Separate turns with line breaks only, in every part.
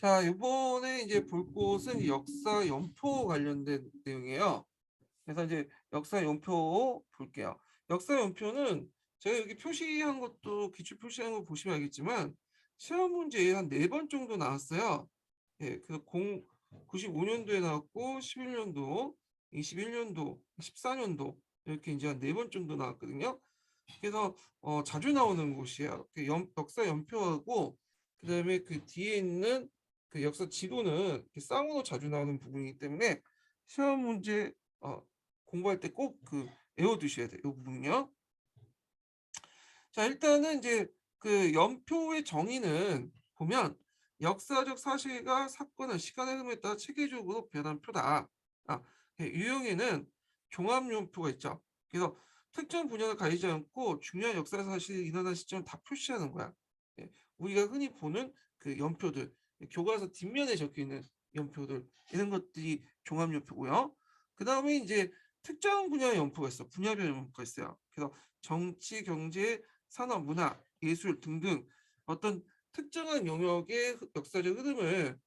자, 이번에 이제 볼 곳은 역사 연표 관련된 내용이에요. 그래서 이제 역사 연표 볼게요. 역사 연표는 제가 여기 표시한 것도 기출 표시한 거 보시면 알겠지만 시험 문제에 한 4번 정도 나왔어요. 예, 그 95년도에 나왔고 11년도, 21년도, 14년도 이렇게 이제 한 4번 정도 나왔거든요. 그래서 자주 나오는 곳이에요. 역사 연표하고 그다음에 그 뒤에 있는 그 역사 지도는 이렇게 쌍으로 자주 나오는 부분이기 때문에 시험 문제 공부할 때 꼭 그 외워두셔야 돼요. 이 부분요. 자, 일단은 이제 그 연표의 정의는 보면 역사적 사실과 사건은 시간의 흐름에 따라 체계적으로 변한 표다. 유형에는 종합연표가 있죠. 그래서 특정 분야를 가리지 않고 중요한 역사 사실이 일어난 시점을 다 표시하는 거야. 예, 우리가 흔히 보는 그 연표들, 교과서 뒷면에 적혀 있는 연표들 이런 것들이 종합연표고요. 그 다음에 이제 특정 분야의 연표가 있어. 분야별 연표가 있어요. 그래서 정치, 경제, 산업, 문화, 예술 등등 어떤 특정한 영역의 역사적 흐름을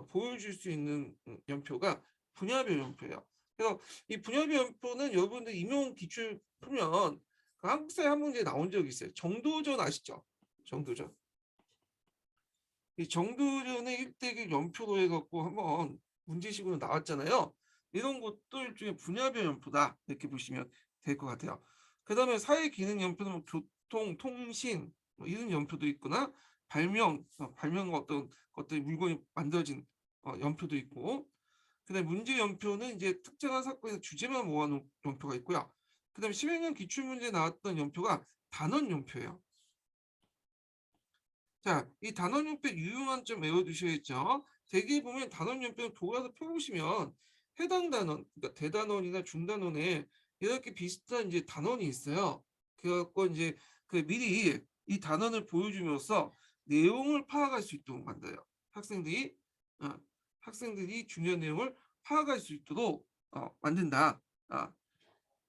보여줄 수 있는 연표가 분야별 연표예요. 그래서 이 분야별 연표는 여러분들 임용 기출 풀면 그 한국사회 한 문제에 나온 적이 있어요. 정도전 아시죠? 정도전. 이 정도전의 일대기 연표로 해갖고 한번 문제식으로 나왔잖아요. 이런 것도 일종의 분야별 연표다 이렇게 보시면 될 것 같아요. 그 다음에 사회기능 연표는 뭐 교통, 통신 뭐 이런 연표도 있거나 발명 어떤 것들이 물건이 만들어진 연표도 있고, 그다음에 문제 연표는 이제 특정한 사건에서 주제만 모아놓은 연표가 있고요. 그다음에 11년 기출문제에 나왔던 연표가 단원 연표예요. 자, 이 단원연표 유용한 점 외워두셔야죠. 대개 보면 단원연표 교과서 펴보시면 해당 단원, 그러니까 대단원이나 중단원에 이렇게 비슷한 이제 단원이 있어요. 그래갖고 이제 그 미리 이 단원을 보여주면서 내용을 파악할 수 있도록 만들어요. 학생들이 어, 학생들이 중요한 내용을 파악할 수 있도록 만든다.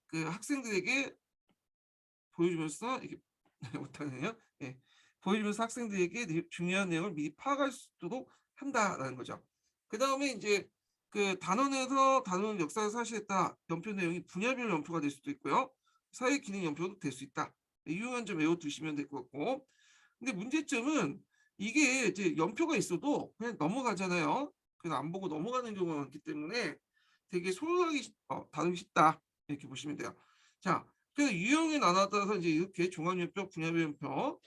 그 학생들에게 보여주면서 이게 못하네요. 예. 보여주면서 학생들에게 중요한 내용을 미리 파악할 수 있도록 한다라는 거죠. 그 다음에 이제 그 단원에서 단원 역사 사실했다 연표 내용이 분야별 연표가 될 수도 있고요. 사회 기능 연표도 될 수 있다. 유용한 점 외워두시면 될 것 같고. 근데 문제점은 이게 이제 연표가 있어도 그냥 넘어가잖아요. 그래서 안 보고 넘어가는 경우가 많기 때문에 되게 소홀하게 다루기 쉽다 이렇게 보시면 돼요. 자, 그래서 유형에 나눠서 이제 이렇게 종합연표, 분야별 연표,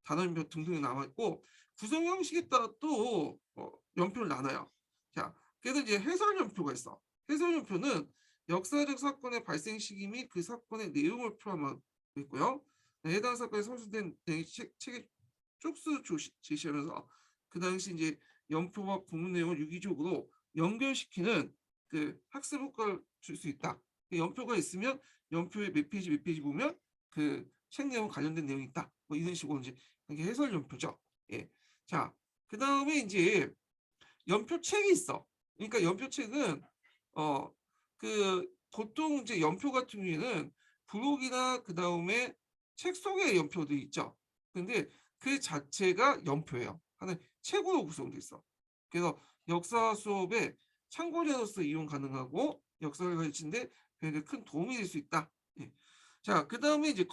단원연표 등등이 나와 있고 구성 형식에 따라 또 연표를 나눠요. 자, 그래서 이제 해설연표가 있어. 해설연표는 역사적 사건의 발생 시기 및 그 사건의 내용을 포함하고 있고요. 해당 사건에 선수된 책에 쪽수 제시하면서 그 당시 이제 연표와 본문 내용을 유기적으로 연결시키는 그 학습 효과를 줄 수 있다. 연표가 있으면 연표의 몇 페이지 몇 페이지 보면 그 책 내용 관련된 내용이 있다. 뭐 이런 식으로 이제 이게 해설 연표죠. 예. 자, 그 다음에 이제 연표책이 있어. 그러니까 연표책은 그 보통 이제 연표 같은 경우에는 부록이나 그 다음에 책 속에 연표도 있죠. 근데 그 자체가 연표예요. 하나의 책으로 구성돼 있어. 그래서 역사 수업에 참고자로서 이용 가능하고 역사를 가르치는데 굉장히 큰 도움이 될 수 있다. 예. 자, 그 다음에 이제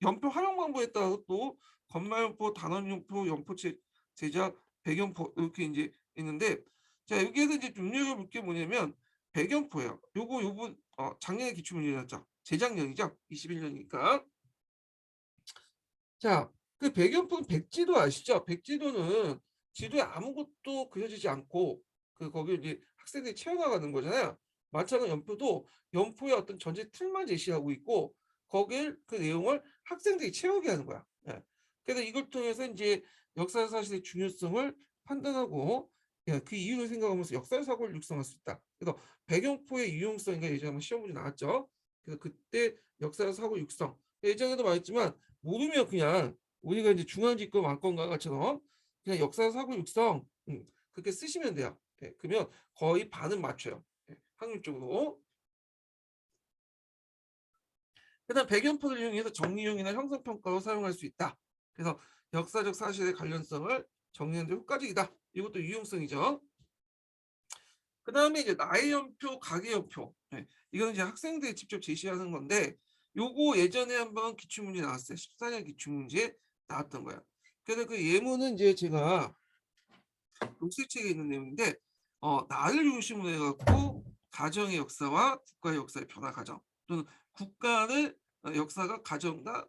연표 활용 방법에 따라 또 건말연포, 단원연포, 연포책 제작, 백연포 이렇게 이제 있는데, 자 여기에서 이제 눈여겨볼 게 뭐냐면 백연포예요. 요번 작년에 기출문제였죠. 재작년이죠. 21년이니까. 자, 그 백연포는 백지도 아시죠? 백지도는 지도에 아무것도 그려지지 않고 그 거기 이제 학생들이 채워나가는 거잖아요. 마찬가지로 연표도 연포의 어떤 전체 틀만 제시하고 있고 거길 그 내용을 학생들이 채우게 하는 거야. 예. 그래서 이걸 통해서 이제 역사 사실의 중요성을 판단하고 그 이유를 생각하면서 역사 사고를 육성할 수 있다. 그래서 백연포의 유용성인가 예전에 한번 시험 문제 나왔죠. 그래서 그때 역사 사고 육성 예전에도 말했지만 모르면 그냥 우리가 이제 중앙집권 왕권가처럼 그냥 역사 사고 육성 그렇게 쓰시면 돼요. 예, 그러면 거의 반은 맞춰요. 예, 확률적으로. 그다음 백연포를 이용해서 정리용이나 형성평가로 사용할 수 있다. 그래서 역사적 사실의 관련성을 정리하는 데 효과적이다. 이것도 유용성이죠. 그 다음에 이제 나의연표, 가계연표. 네, 이거는 이제 학생들이 직접 제시하는 건데, 요거 예전에 한번 기출문제 나왔어요. 14년 기출문제 나왔던 거예요. 그래서 그 예문은 이제 제가 녹색책에 있는 내용인데, 나를 중심으로 해갖고 가정의 역사와 국가의 역사의 변화 과정, 또는 국가의 역사가 가정과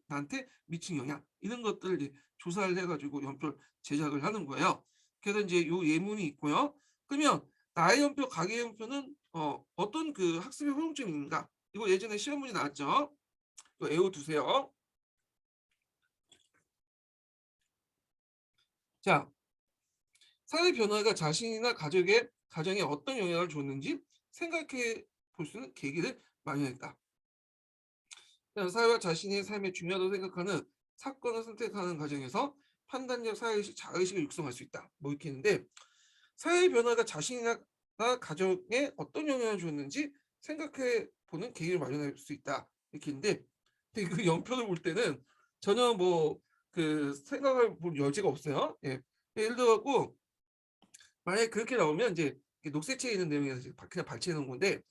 나한테 미친 영향, 이런 것들을 이제 조사를 해가지고 연표를 제작을 하는 거예요. 그래서 이제 요 예문이 있고요. 그러면 나의 연표, 가계의 연표는 어떤 그 학습의 효용점이 있는가? 이거 예전에 시험 문제 나왔죠. 이거 외워두세요. 자, 사회 변화가 자신이나 가정에 어떤 영향을 줬는지 생각해 볼 수 있는 계기를 마련했다. 사회와 자신의 삶에 중요하다고 생각하는 사건을 선택하는 과정에서 판단력, 사회의식, 자의식을 육성할 수 있다. 뭐 이렇게 있는데, 사회 변화가 자신이나 가정에 어떤 영향을 줬는지 생각해 보는 계기를 마련할 수 있다. 이렇게 있는데, 근데 그 연표를 볼 때는 전혀 뭐 그 생각을 볼 여지가 없어요. 예. 예를 들어갖고 만약에 그렇게 나오면 이제 녹색책에 있는 내용에서 그냥 발췌해 놓은 건데,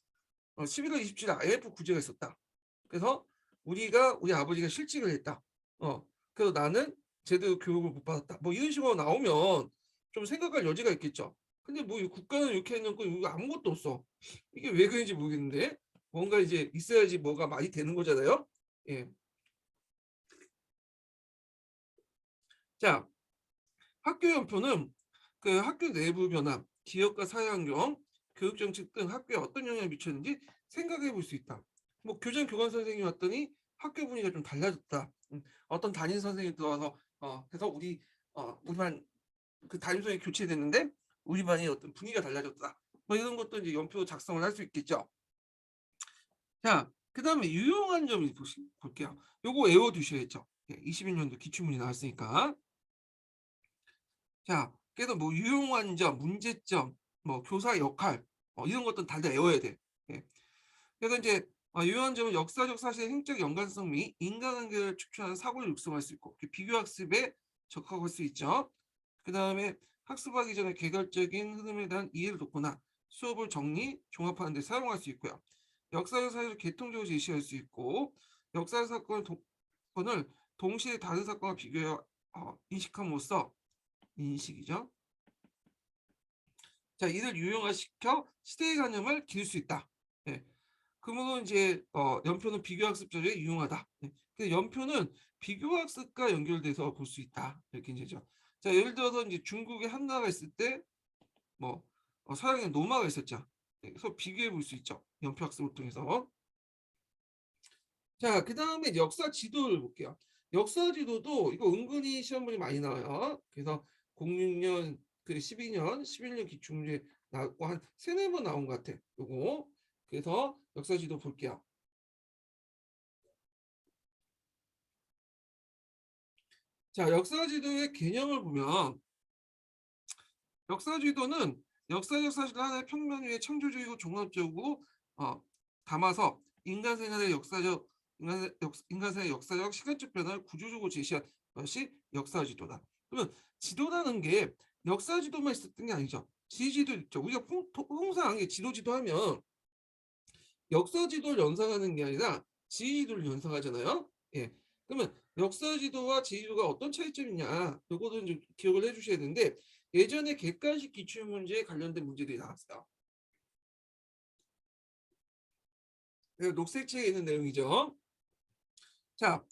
11월 27일 IF 구제가 있었다. 그래서 우리 아버지가 실직을 했다. 그래서 나는 제대로 교육을 못 받았다. 뭐 이런 식으로 나오면 좀 생각할 여지가 있겠죠. 근데 뭐 국가는 이렇게 해놓고 이거 아무것도 없어. 이게 왜 그런지 모르겠는데 뭔가 이제 있어야지 뭐가 많이 되는 거잖아요. 예. 자, 학교 연표는 그 학교 내부 변화, 기업과 사회 환경, 교육 정책 등 학교에 어떤 영향을 미쳤는지 생각해 볼 수 있다. 뭐 교장 교관 선생님이 왔더니 학교 분위기가 좀 달라졌다. 어떤 담임 선생님이 들어와서 그래서 우리 반 그 담임 선생님 교체됐는데 우리 반이 어떤 분위기가 달라졌다. 뭐 이런 것도 이제 연표 작성을 할 수 있겠죠. 자, 그다음에 유용한 점을 볼게요. 요거 외워두셔야죠. 21년도 기출문이 나왔으니까. 자, 그래서 뭐 유용한 점, 문제점, 뭐 교사 역할, 이런 것들은 다 외워야 돼. 예. 그래서 이제 유용한 점은 역사적 사실의 행적 연관성 및 인간관계를 축소하는 사고를 육성할 수 있고 비교학습에 적합할 수 있죠. 그 다음에 학습하기 전에 개괄적인 흐름에 대한 이해를 돕거나 수업을 정리, 종합하는 데 사용할 수 있고요. 역사적 사실을 개통적으로 제시할 수 있고 역사 사건을 동시에 다른 사건과 비교해 인식함으로써 인식이죠. 자, 이를 유형화시켜 시대의 개념을 기를 수 있다. 예. 그러면 이제 연표는 비교학습 자료에 유용하다. 예. 근데 연표는 비교학습과 연결돼서 볼 수 있다. 이렇게 이제죠. 자, 예를 들어서 이제 중국에 한나라가 있을 때 뭐 서양에 노마가 있었죠. 예, 그래서 비교해 볼 수 있죠. 연표 학습을 통해서. 자, 그 다음에 역사 지도를 볼게요. 역사 지도도 이거 은근히 시험문이 많이 나와요. 그래서 06년, 그 12년, 11년 기출문제 나왔고 한 세네 번 나온 것 같아. 요거. 그래서 역사 지도 볼게요. 자, 역사 지도의 개념을 보면 역사 지도는 역사적 사실 하나의 평면 위에 창조적이고 종합적으로 어, 담아서 인간 생의 역사적 시간적 변화를 구조적으로 제시한 것이 역사 지도다. 그러면 지도라는 게 역사 지도만 있었던 게 아니죠. 지지도 있죠. 우리가 통상 지도 지도하면 역사 지도를 연상하는 게 아니라 지지도를 연상하잖아요. 예. 그러면 역사 지도와 지지도가 어떤 차이점이 있냐? 이거도 좀 기억을 해주셔야 되는데 예전에 객관식 기출 문제에 관련된 문제들이 나왔어요. 녹색책에 있는 내용이죠. 자,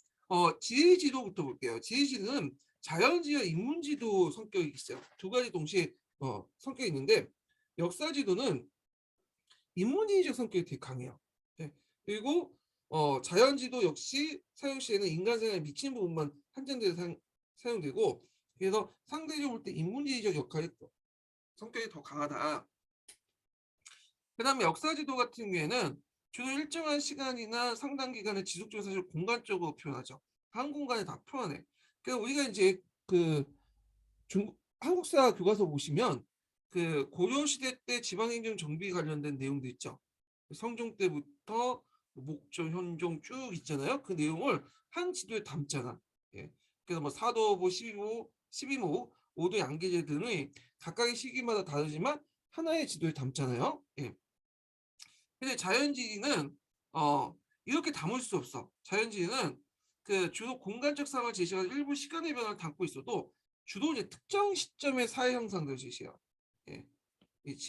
지리지도부터 볼게요. 지리지도는 자연지와 인문지도 성격이 있어요. 두 가지 동시에 성격이 있는데 역사지도는 인문지적 성격이 되게 강해요. 네. 그리고 자연지도 역시 사용 시에는 인간 생활에 미치는 부분만 한정돼서 사용되고 그래서 상대적으로 볼 때 인문지적 역할이 성격이 더 강하다. 그 다음에 역사지도 같은 경우에는 주로 일정한 시간이나 상당 기간을 지속적으로 사실 공간적으로 표현하죠. 한 공간에 다 표현해. 그러니까 우리가 이제 그 한국사 교과서 보시면 그 고려시대 때 지방행정 정비 관련된 내용도 있죠. 성종 때부터 목조, 현종 쭉 있잖아요. 그 내용을 한 지도에 담잖아. 예. 그래서 뭐 사도보, 12모, 12모 오도 양계제 등의 각각의 시기마다 다르지만 하나의 지도에 담잖아요. 예. 근데 자연지리는 이렇게 담을 수 없어. 자연지리는 그 주로 공간적 상황을 제시하는 일부 시간의 변화를 담고 있어도 주로 이제 특정 시점의 사회 현상들을 제시해요. 예.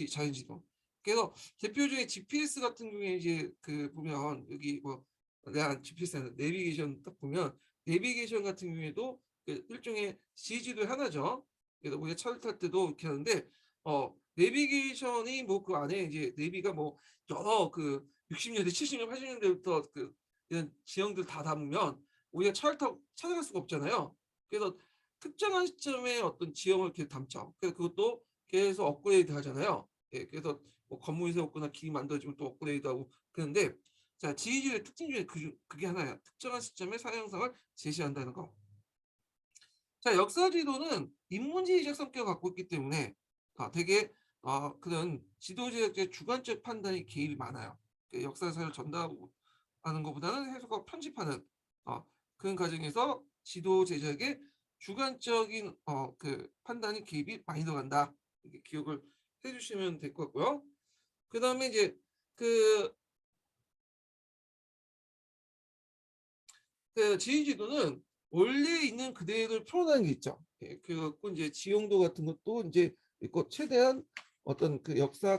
자연지도. 그래서 대표 중에 GPS 같은 경우에 이제 그 보면 여기 뭐 내가 GPS는 내비게이션 딱 보면 내비게이션 같은 경우에도 그 일종의 지지도 하나죠. 그래서 우리가 차를 탈 때도 이렇게 하는데 내비게이션이 뭐 그 안에 이제 내비가 뭐 여러 그 60년대, 70년대, 80년대부터 그 이런 지형들 다 담으면 우리가 차를 타고 찾아갈 수가 없잖아요. 그래서 특정한 시점에 어떤 지형을 이렇게 담죠. 그래서 그것도 계속 업그레이드 하잖아요. 예, 그래서 뭐 건물이 세웠거나 길이 만들어지면 또 업그레이드하고 그런데 자 지휘질의 특징 중에 그게 하나야. 특정한 시점의 사회 현상을 제시한다는 거. 자 역사 지도는 인문지리적 성격을 갖고 있기 때문에 되게 그런 지도제작자의 주관적 판단이 개입이 많아요. 그 역사사를 전달하는 것보다는 해석하고 편집하는 그런 과정에서 지도 제작에 주관적인 그 판단이 개입이 많이 들어간다. 이렇게 기억을 해주시면 될 것 같고요. 그 다음에 이제 그, 그 지휘지도는 원래 있는 그대로 표현하는 게 있죠. 예, 그리고 이제 지형도 같은 것도 이제 있고 최대한 어떤 그 역사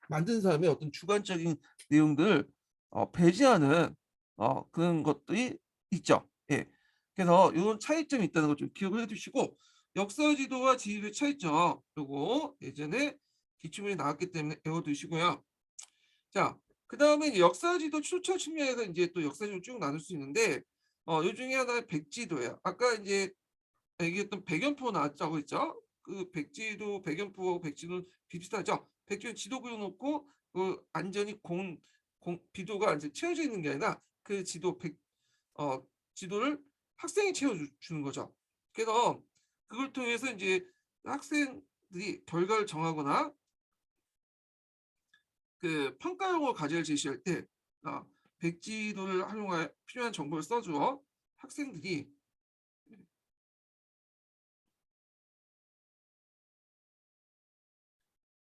만든 사람의 어떤 주관적인 내용들을 배제하는 그런 것들이 있죠. 예. 그래서 이런 차이점이 있다는 걸 좀 기억을 해두시고 역사 지도와 지휘의 차이점 요거 예전에 기출문이 나왔기 때문에 외워두시고요. 자, 그 다음에 역사 지도 출처 측면에서 이제 또 역사 지도 쭉 나눌 수 있는데 요 중에 하나가 백지도예요. 아까 이제 얘기했던 백연포 나왔다고 했죠. 그 백지도 백연포하고 백지도는 비슷하죠. 백지는 지도 그려놓고 그 안전히 비도가 이제 채워져 있는 게 아니라 그 어, 지도를 학생이 채워주는 거죠. 그래서 그걸 통해서 이제 학생들이 결과를 정하거나 그 평가용어 과제를 제시할 때 백지도를 활용하여 필요한 정보를 써주어 학생들이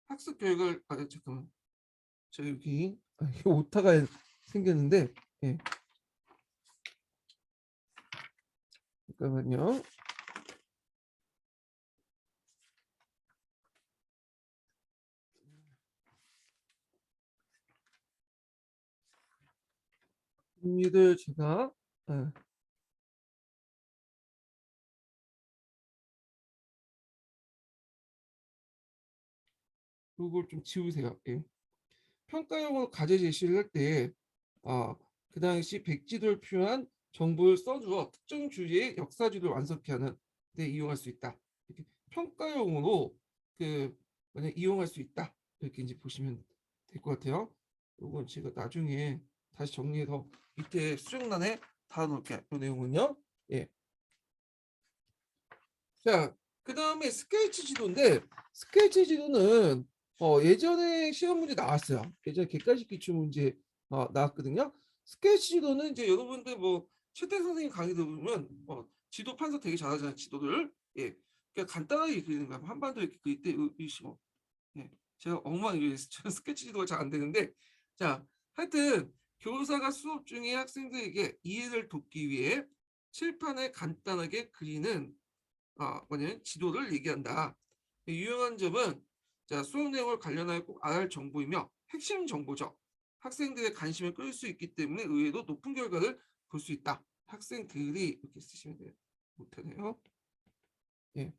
학습 교육을 잠깐만 저 여기 이게 오타가 생겼는데 예, 잠깐만요. 이들 제가 그걸 좀 지우세요. 예. 평가용어 과제 제시를 할 때 그 당시 백지도를 표현한 정보를 써주어 특정 주제의 역사지도를 완성케 하는 데 이용할 수 있다. 이렇게 평가용어로 그 만약 이용할 수 있다. 이렇게 이제 보시면 될 것 같아요. 이건 제가 나중에 다시 정리해서 밑에 수정란에 달아놓을게요. 이 내용은요. 예. 자, 그 다음에 스케치 지도인데 스케치 지도는 예전에 시험 문제 나왔어요. 예전에 객관식 기출 문제 나왔거든요. 스케치 지도는 이제 여러분들 뭐 최태 선생님 강의 들으면 지도 판서 되게 잘하잖아요. 지도를. 예. 그러니까 간단하게 그리는 거야. 한반도 이렇게 그릴 때 의시고. 예. 제가 엉망이 스케치 지도가 잘 안 되는데 자, 하여튼 교사가 수업 중에 학생들에게 이해를 돕기 위해 칠판에 간단하게 그리는 뭐냐면 지도를 얘기한다. 유용한 점은 자, 수업 내용을 관련하여 꼭 알아야 할 정보이며 핵심 정보죠. 학생들의 관심을 끌 수 있기 때문에 의외로 높은 결과를 볼 수 있다. 학생들이 이렇게 쓰시면 돼요. 못하네요. 예.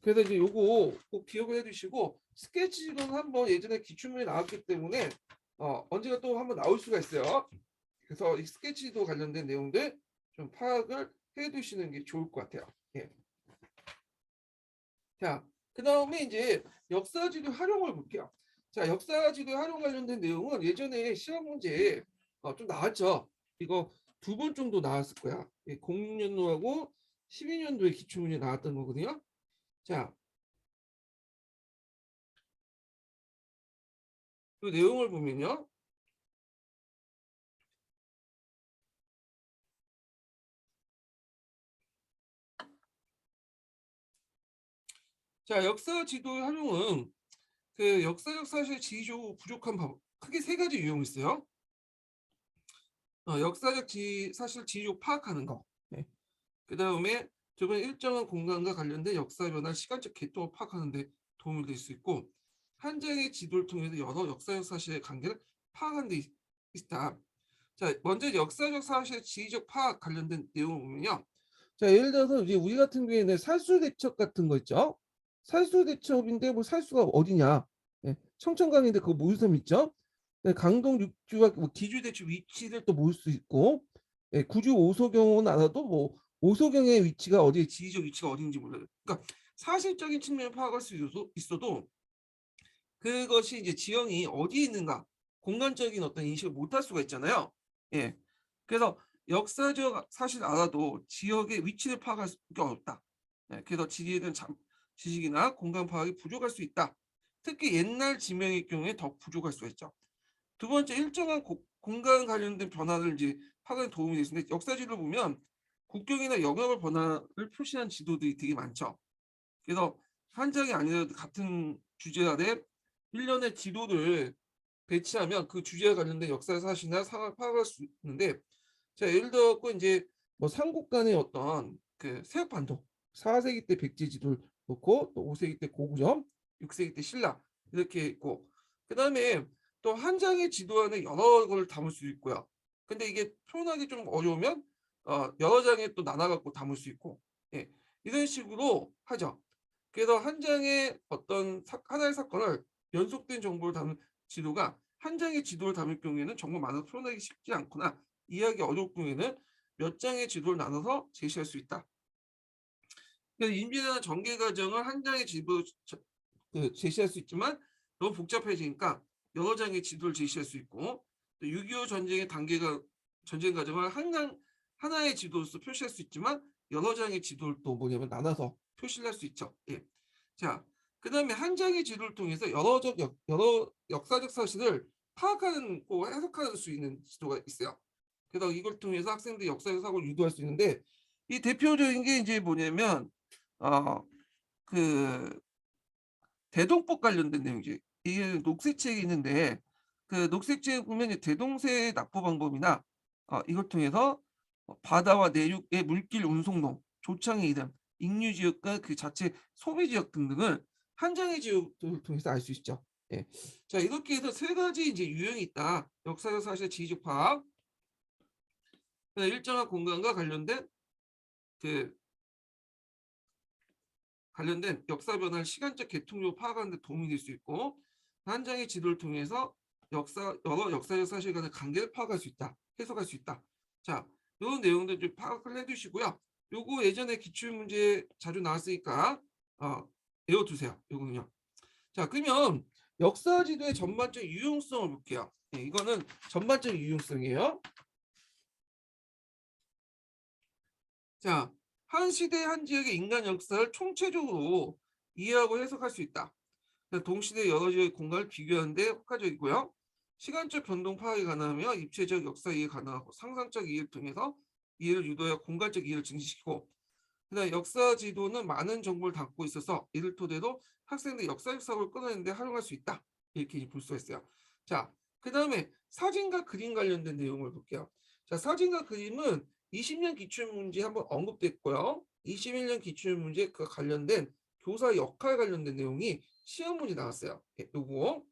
그래서 이제 요거 꼭 기억을 해두시고 스케치는 한번 예전에 기출문에 나왔기 때문에 언제가 또 한번 나올 수가 있어요. 그래서 이 스케치도 관련된 내용들 좀 파악을 해두시는 게 좋을 것 같아요. 예. 자, 그 다음에 이제 역사지도 활용을 볼게요. 자, 역사지도 활용 관련된 내용은 예전에 시험 문제에 좀 나왔죠. 이거 2번 정도 나왔을 거야. 06년도하고 12년도에 기출문제 나왔던 거거든요. 자, 그 내용을 보면요. 자, 역사 지도의 활용은 그 역사적 사실 지휘적으로 부족한 크게 세 가지 유형이 있어요. 역사적 사실 지휘적 파악하는 거. 네. 그다음에 두 번 일정한 공간과 관련된 역사 변화, 시간적 계통을 파악하는 데 도움이 될 수 있고, 한 장의 지도를 통해서 여러 역사적 사실의 관계를 파악하는 데 있다. 자, 먼저 역사적 사실 지휘적 파악 관련된 내용을 보면요. 자, 예를 들어서 이제 우리 같은 경우에는 살수대첩 같은 거 있죠. 살수대첩인데 뭐 살수가 어디냐? 예, 청천강인데 그거 모섬 있죠. 네, 강동 육주와 뭐 기주대첩 위치를 또 모을 수 있고, 예, 구주 오소경은 알아도 뭐 오소경의 위치가 어디에 지리적 위치가 어딘지 몰라요. 그러니까 사실적인 측면을 파악할 수 있어도 그것이 이제 지형이 어디에 있는가, 공간적인 어떤 인식을 못할 수가 있잖아요. 예. 그래서 역사적 사실 알아도 지역의 위치를 파악할 수가 없다. 예. 그래서 지리에 대한 지식이나 공간 파악이 부족할 수 있다. 특히 옛날 지명의 경우에 더 부족할 수가 있죠. 두 번째, 일정한 공간 관련된 변화를 이제 파악에 도움이 되는데, 역사 지도를 보면 국경이나 영역의 변화를 표시한 지도들이 되게 많죠. 그래서 한 장이 아니라도 같은 주제 아래 일련의 지도를 배치하면 그 주제와 관련된 역사 사실이나 상황을 파악할 수 있는데, 자, 예를 들어 갖고 이제 뭐 삼국 간의 어떤 그 세력반동, 4세기 때 백제 지도를 놓고 또 5세기 때 고구려, 6세기 때 신라 이렇게 있고, 그다음에 또 한 장의 지도 안에 여러 걸 담을 수 있고요. 근데 이게 표현하기 좀 어려우면 여러 장에 또 나눠 갖고 담을 수 있고, 예, 이런 식으로 하죠. 그래서 한 장의 어떤 하나의 사건을 연속된 정보를 담은 지도가 한 장의 지도를 담을 경우에는 정말 많아서 표현하기 쉽지 않거나 이해하기 어려울 경우에는 몇 장의 지도를 나눠서 제시할 수 있다. 그래서 인비나 전개 과정을 한 장의 지도로 제시할 수 있지만 너무 복잡해지니까 여러 장의 지도를 제시할 수 있고, 또 6.25 전쟁의 단계가 전쟁 과정을 하나의 지도로서 표시할 수 있지만 여러 장의 지도를 또 뭐냐면 나눠서 표시를 할 수 있죠. 예. 자, 그다음에 한 장의 지도를 통해서 여러 역사적 사실을 파악하는 고 해석할 수 있는 지도가 있어요. 그래서 이걸 통해서 학생들이 역사적 사고를 유도할 수 있는데, 이 대표적인 게 이제 뭐냐면 그 대동법 관련된 내용이지. 이게 녹색책이 있는데, 그 녹색책에 보면 대동세 납부 방법이나 이걸 통해서 바다와 내륙의 물길 운송로, 조창의 이름, 익류 지역과 그 자체 소비 지역 등등을 한 장의 지역을 통해서 알 수 있죠. 예. 자, 이렇게 해서 세 가지 이제 유형이 있다. 역사적 사실 지리적 파악, 일정한 공간과 그 관련된 역사 변화를 시간적 계통으로 파악하는 데 도움이 될 수 있고, 한 장의 지도를 통해서 여러 역사적 사실과의 관계를 파악할 수 있다. 해석할 수 있다. 자, 이런 내용들 좀 파악을 해두시고요. 요거 예전에 기출문제 자주 나왔으니까 외워두세요. 요거는요. 자, 그러면 역사 지도의 전반적 유용성을 볼게요. 네, 이거는 전반적 유용성이에요. 자, 한 시대 한 지역의 인간 역사를 총체적으로 이해하고 해석할 수 있다. 동시대 여러 지역의 공간을 비교하는데 효과적이고요. 시간적 변동 파악이 가능하며 입체적 역사 이해 가능하고, 상상적 이해를 통해서 이해를 유도하여 공간적 이해를 증식시키고, 그다음 역사 지도는 많은 정보를 담고 있어서 이를 토대로 학생들 역사적 사고를 끌어내는 데 활용할 수 있다. 이렇게 볼 수가 있어요. 자, 그다음에 사진과 그림 관련된 내용을 볼게요. 자, 사진과 그림은 20년 기출문제 한번 언급됐고요. 21년 기출문제 그 관련된 교사 역할 관련된 내용이 시험 문제 나왔어요. 예, 요거.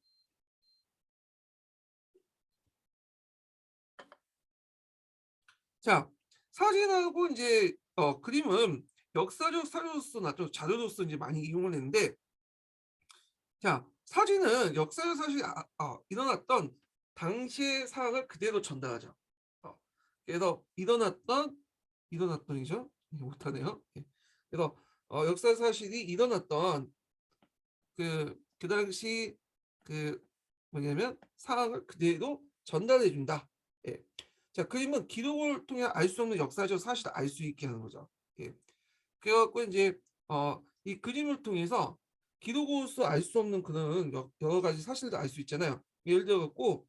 자, 사진하고 이제 그림은 역사적 사료로서나 또 자료로서 이제 많이 이용을 했는데, 자, 사진은 역사적 사실이 일어났던 당시의 상황을 그대로 전달하죠. 어, 그래서 일어났던이죠. 못하네요. 예. 그래서 역사 사실이 일어났던 그 당시 그 뭐냐면 상황을 그대로 전달해 준다. 예. 자, 그림은 기록을 통해 알 수 없는 역사적 사실을 알 수 있게 하는 거죠. 예. 그래갖고 이제 이 그림을 통해서 기록으로서 알 수 없는 그런 여러 가지 사실도 알 수 있잖아요. 예를 들어 갖고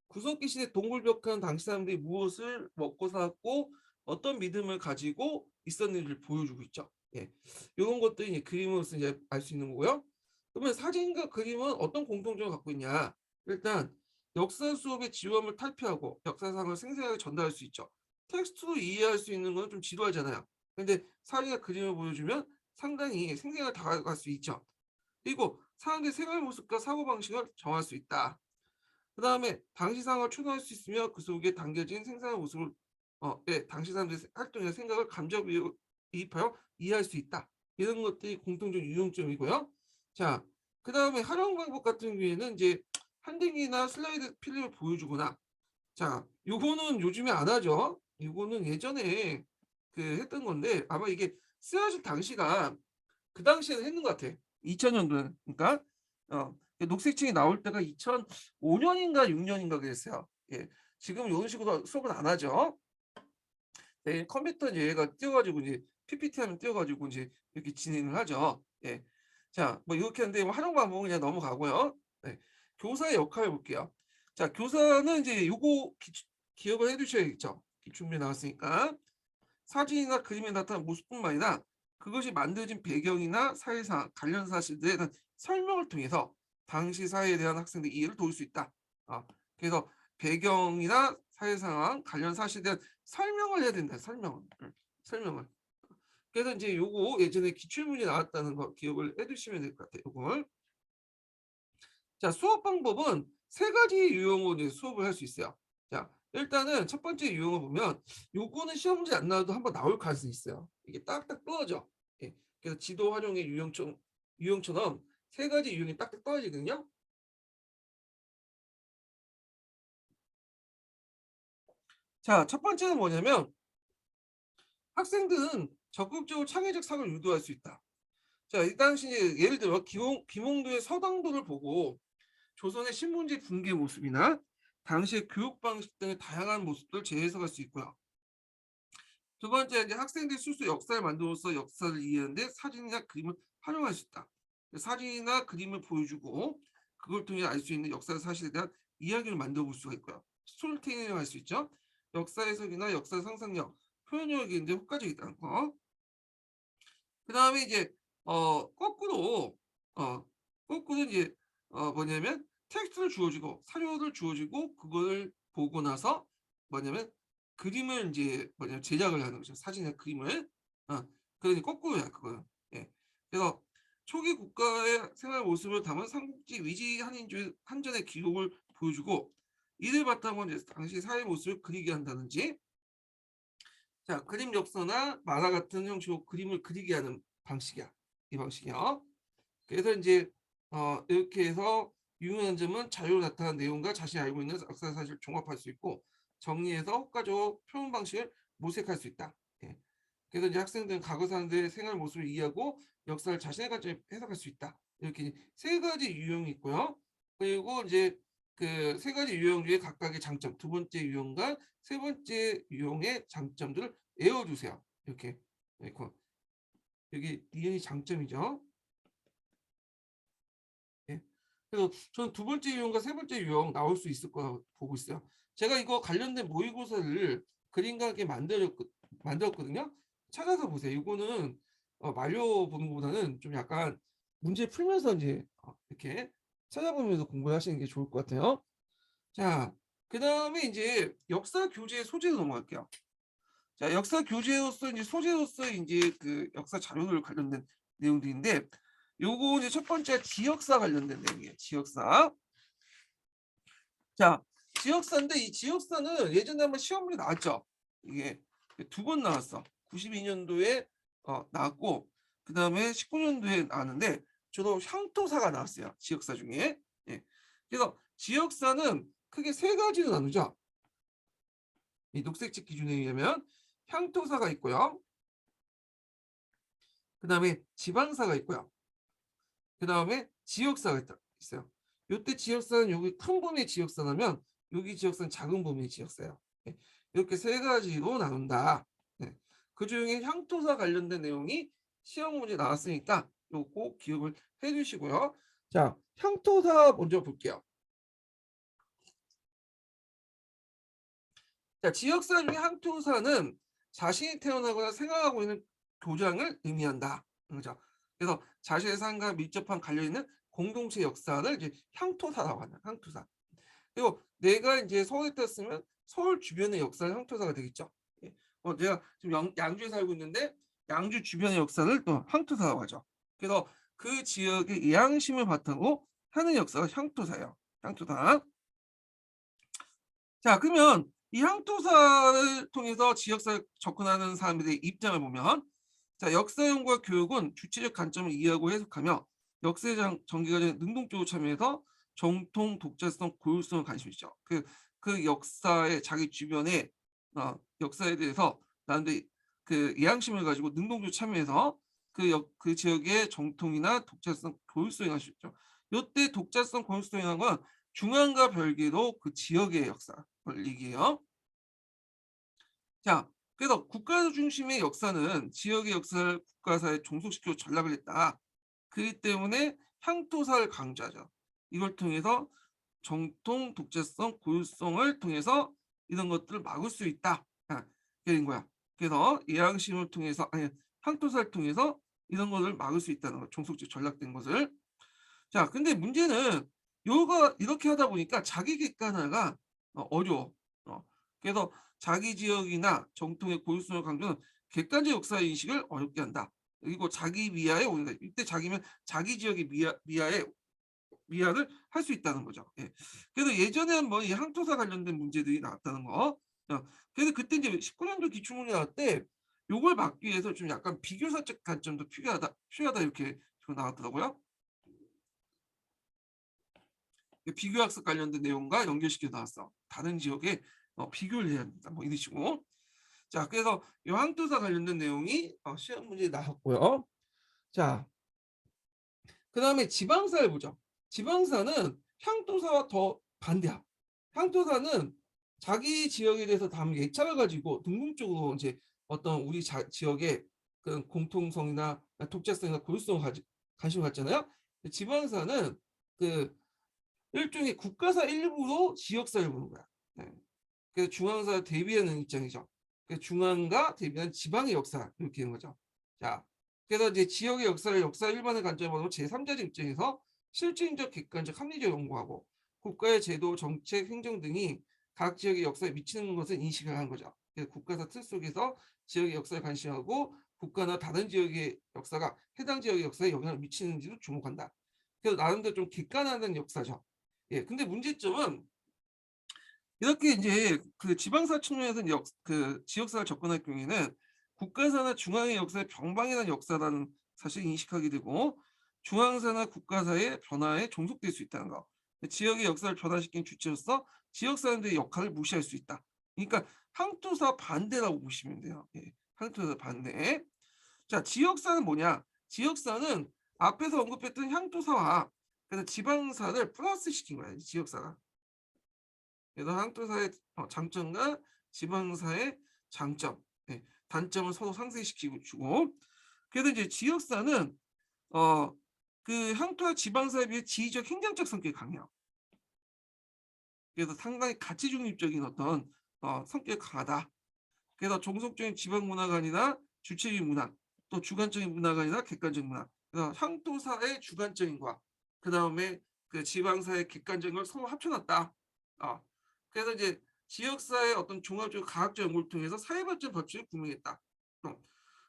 구석기 시대 동굴벽화는 당시 사람들이 무엇을 먹고 살았고 어떤 믿음을 가지고 있었는지를 보여주고 있죠. 예. 요런 것들이 이제 그림으로서 이제 알 수 있는 거고요. 그러면 사진과 그림은 어떤 공통점을 갖고 있냐? 일단 역사 수업의 지루함을 탈피하고 역사상을 생생하게 전달할 수 있죠. 텍스트로 이해할 수 있는 건 좀 지루하잖아요. 근데 사진과 그림을 보여주면 상당히 생생하게 다가갈 수 있죠. 그리고 사람들의 생활 모습과 사고방식을 정할 수 있다. 그다음에 당시 상황을 추론할 수 있으며 그 속에 담겨진 생생한 모습을 예, 당시 사람들의 활동이나 생각을 이입하여 이해할 수 있다. 이런 것들이 공통적 유형점이고요. 자, 그다음에 활용 방법 같은 경우에는 이제 한딩이나 슬라이드 필름을 보여주거나 자, 요거는 요즘에 안 하죠. 요거는 예전에 그 했던 건데 아마 이게 쓰여질 당시가 그 당시에는 했는 것 같아. 2000년도에. 그러니까 녹색층이 나올 때가 2005년인가 6년인가 그랬어요. 예. 지금 이런 식으로 수업은 안 하죠. 네, 컴퓨터 이제 얘가 띄워가지고 이제 PPT 하면 띄워가지고 이제 이렇게 진행을 하죠. 예. 자, 뭐 이렇게 하는데 뭐 활용 방법은 그냥 넘어가고요. 네. 교사의 역할 볼게요. 자, 교사는 이제 요거 기억을 해두셔야겠죠. 기출문제 나왔으니까. 사진이나 그림에 나타난 모습뿐만 아니라 그것이 만들어진 배경이나 사회상 관련 사실들에 대한 설명을 통해서 당시 사회에 대한 학생들의 이해를 도울 수 있다. 그래서 배경이나 사회 상황 관련 사실에 대한 설명을 해야 된다. 설명을. 설명을. 그래서 이제 요거 예전에 기출문제 나왔다는 거 기억을 해두시면 될 것 같아요. 요걸. 자, 수업 방법은 세 가지 유형으로 이제 수업을 할 수 있어요. 자, 일단은 첫 번째 유형을 보면 요거는 시험 문제 안 나와도 한번 나올 가능성이 있어요. 이게 딱딱 떨어져. 예. 그래서 지도 활용의 유형처럼 세 가지 유형이 딱딱 떨어지거든요. 자, 첫 번째는 뭐냐면 학생들은 적극적으로 창의적 사고를 유도할 수 있다. 자, 이 당시 예를 들어 김홍도의 서당도를 보고 조선의 신문지 붕괴 모습이나 당시의 교육 방식 등의 다양한 모습들을 재해석할 수 있고요. 두 번째, 이제 학생들이 스스로 역사를 만들어서 역사를 이해하는데 사진이나 그림을 활용할 수 있다. 사진이나 그림을 보여주고 그걸 통해 알 수 있는 역사 사실에 대한 이야기를 만들어 볼 수가 있고요. 스토리텔링을 할 수 있죠. 역사 해석이나 역사 상상력, 표현력이 이제 효과적이다는 거. 그 다음에 이제 거꾸로 어 거꾸로 이제 뭐냐면 텍스트를 주어지고 사료를 주어지고 그걸 보고 나서 뭐냐면 그림을 이제 뭐냐면 제작을 하는 거죠. 사진이나 그림을. 그러니 거꾸로야 그거는. 예. 그래서 초기 국가의 생활 모습을 담은 삼국지 위지 한전의 기록을 보여주고 이를 바탕으로 이제 당시 사회 모습을 그리게 한다든지 자, 그림 역서나 만화 같은 형식으로 그림을 그리게 하는 방식이야. 이 방식이요. 그래서 이제 이렇게 해서 유용한 점은 자료로 나타난 내용과 자신이 알고 있는 역사 사실을 종합할 수 있고 정리해서 효과적 표현 방식을 모색할 수 있다. 예. 그래서 이제 학생들은 과거 사람들의 생활 모습을 이해하고 역사를 자신의 관점에 해석할 수 있다. 이렇게 세 가지 유형이 있고요. 그리고 이제 그 세 가지 유형 중에 각각의 장점, 두 번째 유형과 세 번째 유형의 장점들을 외워주세요. 이렇게. 여기 니은이 장점이죠. 예. 그래서 저는 두 번째 유형과 세 번째 유형 나올 수 있을 거라고 보고 있어요. 제가 이거 관련된 모의고사를 그림과 함께 만들었거든요. 찾아서 보세요. 이거는 말려보는 것보다는 좀 약간 문제 풀면서 이제 이렇게 찾아보면서 공부를 하시는 게 좋을 것 같아요. 자, 그 다음에 이제 역사 교재 소재로 넘어갈게요. 자, 역사 교재로서 이제 소재로서 이제 그 역사 자료들 관련된 내용들인데 요거 이제 첫 번째 지역사 관련된 내용이에요. 지역사. 자, 지역사인데 이 지역사는 예전에 한번 시험에 나왔죠. 이게 두 번 나왔어. 92년도에 나왔고 그다음에 19년도에 나왔는데 주로 향토사가 나왔어요. 지역사 중에. 예. 그래서 지역사는 크게 세 가지로 나누죠. 이 녹색책 기준에 의하면 향토사가 있고요. 그다음에 지방사가 있고요. 그다음에 지역사가 있어요. 요때 지역사는 여기 큰 범위의 지역사라면 여기 지역사는 작은 범위의 지역사예요. 네. 이렇게 세 가지로 나눈다. 네. 그중에 향토사 관련된 내용이 시험 문제 나왔으니까 요거 기억을 해주시고요. 자, 향토사 먼저 볼게요. 자, 지역사 중에 향토사는 자신이 태어나거나 생활하고 있는 교장을 의미한다. 그죠? 그래서 자신의 삶과 밀접한 관련 있는 공동체 역사를 이제 향토사라고 하는 향토사. 그리고 내가 이제 서울에 떴으면 서울 주변의 역사를 향토사가 되겠죠. 예. 내가 지금 양주에 살고 있는데 양주 주변의 역사를 또 향토사라고 하죠. 그래서 그 지역의 예양심을 바탕으로 하는 역사가 향토사예요. 향토사. 자, 그러면 이 향토사를 통해서 지역사를 접근하는 사람들의 입장을 보면, 자, 역사 연구와 교육은 주체적 관점을 이해하고 해석하며 역사의 전개가 능동적으로 참여해서 정통, 독자성, 고유성을 관심 있죠. 그 역사의 자기 주변의 역사에 대해서 나름대로 그 예양심을 가지고 능동적으로 참여해서 그 지역의 정통이나 독자성, 고유성을 관심 있죠. 이때 독자성, 고유성이라는 건 중앙과 별개로 그 지역의 역사를 얘기해요. 자, 그래서 국가 중심의 역사는 지역의 역사를 국가사에 종속시켜 전락을 했다. 그렇기 때문에 향토사를 강조하죠. 이걸 통해서 정통, 독자성, 고유성을 통해서 이런 것들을 막을 수 있다. 그런 거야. 그래서 예양심을 통해서, 아니, 향토사를 통해서 이런 것을 막을 수 있다는 거, 종속적 전락된 것을. 자, 근데 문제는 요가 이렇게 하다 보니까 자기 객관화가 어려워. 그래서 자기 지역이나 정통의 고유성을 강조하는 객관적 역사 인식을 어렵게 한다. 그리고 자기 미화에 오는다. 이때 자기면 자기 지역의 미화를 할 수 있다는 거죠. 예. 그래서 예전에 한번 이 항토사 관련된 문제들이 나왔다는 거. 그래서 그때 이제 19년도 기출문제 나올 때 요걸 막기 위해서 좀 약간 비교사적 관점도 필요하다 이렇게 나왔더라고요. 비교학습 관련된 내용과 연결시켜 나왔어. 다른 지역에 비교를 해야 합니다. 뭐 이런 식으로. 자, 그래서 이 항토사 관련된 내용이 시험 문제에 나왔고요. 자, 그 다음에 지방사를 보죠. 지방사는 향토사와 더 반대야. 향토사는 자기 지역에 대해서 다음 예찰을 가지고 능동적으로 이제 어떤 우리 지역의 그 공통성이나 독자성이나 고유성을 관심을 갖잖아요. 지방사는 그 일종의 국가사 일부로 지역사를 보는 거야. 네. 그래서 중앙사 대비하는 입장이죠. 그래서 중앙과 대비하는 지방의 역사 이렇게 되는 거죠. 자, 그래서 이제 지역의 역사를 역사 일반의 관점으로 제3자적 입장에서 실증적, 객관적, 합리적 연구하고 국가의 제도, 정책, 행정 등이 각 지역의 역사에 미치는 것을 인식을 하는 거죠. 그래서 국가사 틀 속에서 지역의 역사에 관심하고 국가나 다른 지역의 역사가 해당 지역의 역사에 영향을 미치는지도 주목한다. 그래서 나름대로 좀 객관화된 역사죠. 예, 근데 문제점은 이렇게 이제 그 지방사 측면에서는 그 지역사를 접근할 경우에는 국가사나 중앙의 역사의 병방이라는 역사라는 사실을 인식하게 되고 중앙사나 국가사의 변화에 종속될 수 있다는 거. 지역의 역사를 변화시킨 주체로서 지역 사람들의 역할을 무시할 수 있다. 그러니까 항토사 반대라고 보시면 돼요. 예, 항토사 반대. 자, 지역사는 뭐냐? 지역사는 앞에서 언급했던 향토사와 그래서 지방사를 플러스 시킨 거야. 지역사가. 그래서 항토사의 장점과 지방사의 장점, 네, 단점을 서로 상쇄시키고 주고. 그래서 이제 지역사는 그 향토와 지방사에 비해 지휘적 행정적 성격이 강해요. 그래서 상당히 가치 중립적인 어떤 성격이 강하다. 그래서 종속적인 지방 문화가 아니라 주체적인 문화, 또 주관적인 문화가 아니라 객관적인 문화. 그래서 향토사의 주관적인과 그 다음에 그 지방사의 객관적인 걸 서로 합쳐놨다. 그래서 이제 지역사의 어떤 종합적 과학적 연구를 통해서 사회발전 법칙을 구명했다.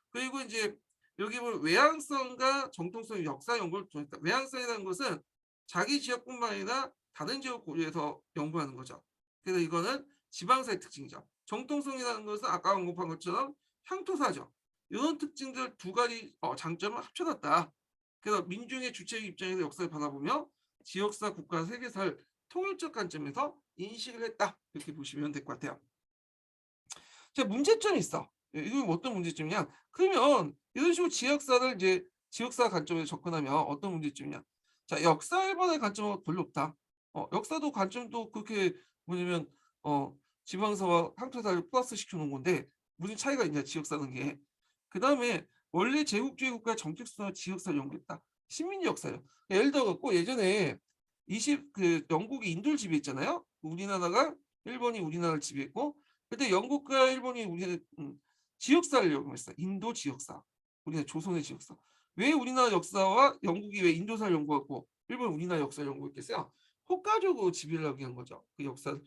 그리고 이제 여기 보면 외향성과 정통성 역사 연구를 통했다. 외향성이라는 것은 자기 지역뿐만 아니라 다른 지역 고려해서 연구하는 거죠. 그래서 이거는 지방사의 특징이죠. 정통성이라는 것은 아까 언급한 것처럼 향토사죠. 이런 특징들 두 가지 장점을 합쳐놨다. 그래서 민중의 주체적 입장에서 역사를 바라보며 지역사, 국가, 세계사를 통일적 관점에서 인식을 했다. 이렇게 보시면 될 것 같아요. 자, 문제점이 있어. 이건 어떤 문제점이냐? 그러면 이런 식으로 지역사를 이제 지역사 관점에서 접근하면 어떤 문제점이냐? 자, 역사 일반의 관점은 별로 없다. 역사도 관점도 그렇게 뭐냐면 지방사와 향토사를 플러스 시켜놓은 건데 무슨 차이가 있냐? 지역사는 게. 그 다음에 원래 제국주의 국가의 정책수나 지역사를 연구했다. 식민지 역사요. 예를 들어 갖고 예전에 그 영국이 인도를 지배했잖아요. 우리나라가 일본이 우리나라를 지배했고 그때 영국과 일본이 우리는 지역사를 연구했어. 인도 지역사. 우리나라 조선의 지역사. 왜 우리나라 역사와 영국이 왜 인도사를 연구하고 일본 우리나라 역사를 연구했겠어요? 효과적으로 지배를 하기 위한 거죠. 그 역사,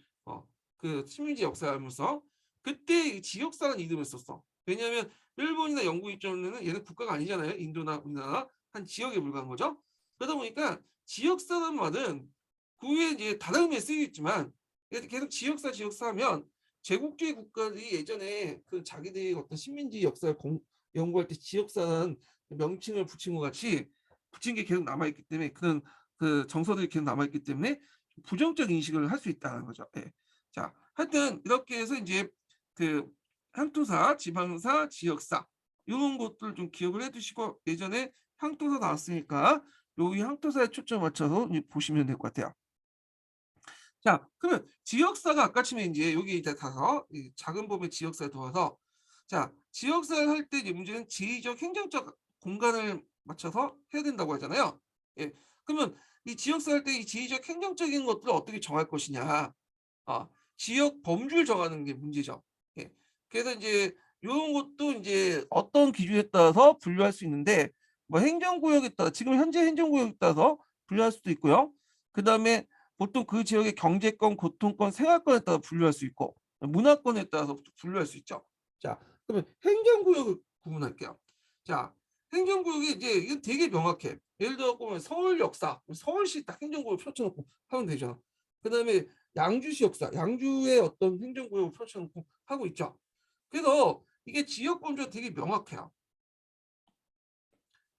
그 식민지 역사를 알면서 그때 지역사라는 이름을 썼어. 왜냐하면 일본이나 영국 입장에는 얘는 국가가 아니잖아요. 인도나 우리나라 한 지역에 불과한 거죠. 그러다 보니까 지역사라는 말은 그 후에 이제 다른 의미에 쓰이겠지만 계속 지역사 하면 제국주의 국가들이 예전에 그 자기들이 어떤 식민지 역사를 연구할 때 지역사라는 명칭을 붙인 것 같이 붙인 게 계속 남아있기 때문에 그런 그 정서들이 계속 남아있기 때문에 부정적 인식을 할 수 있다는 거죠. 예. 자, 하여튼 이렇게 해서 이제 그 향토사, 지방사, 지역사 이런 것들 좀 기억을 해두시고 예전에 향토사 나왔으니까 여기 향토사에 초점 맞춰서 보시면 될 것 같아요. 자, 그러면 지역사가 아까 치면 이제 여기 이제 가서 작은 범위 지역사에 들어와서 자, 지역사를 할 때 이제 문제는 지리적 행정적 공간을 맞춰서 해야 된다고 하잖아요. 예. 그러면 이 지역사 할 때 이 지리적 행정적인 것들을 어떻게 정할 것이냐. 지역 범주를 정하는 게 문제죠. 예. 그래서 이제 이런 것도 이제 어떤 기준에 따라서 분류할 수 있는데 뭐 행정구역에 따라 지금 현재 행정구역에 따라서 분류할 수도 있고요. 그다음에 보통 그 지역의 경제권, 교통권, 생활권에 따라 분류할 수 있고 문화권에 따라서 분류할 수 있죠. 자, 그러면 행정구역을 구분할게요. 자, 행정구역이 이제 이건 되게 명확해. 예를 들어 보면 서울 역사, 서울시 딱 행정구역 펼쳐놓고 하면 되잖아. 그다음에 양주시 역사, 양주의 어떤 행정구역을 펼쳐놓고 하고 있죠. 그래서 이게 지역 범주가 되게 명확해요.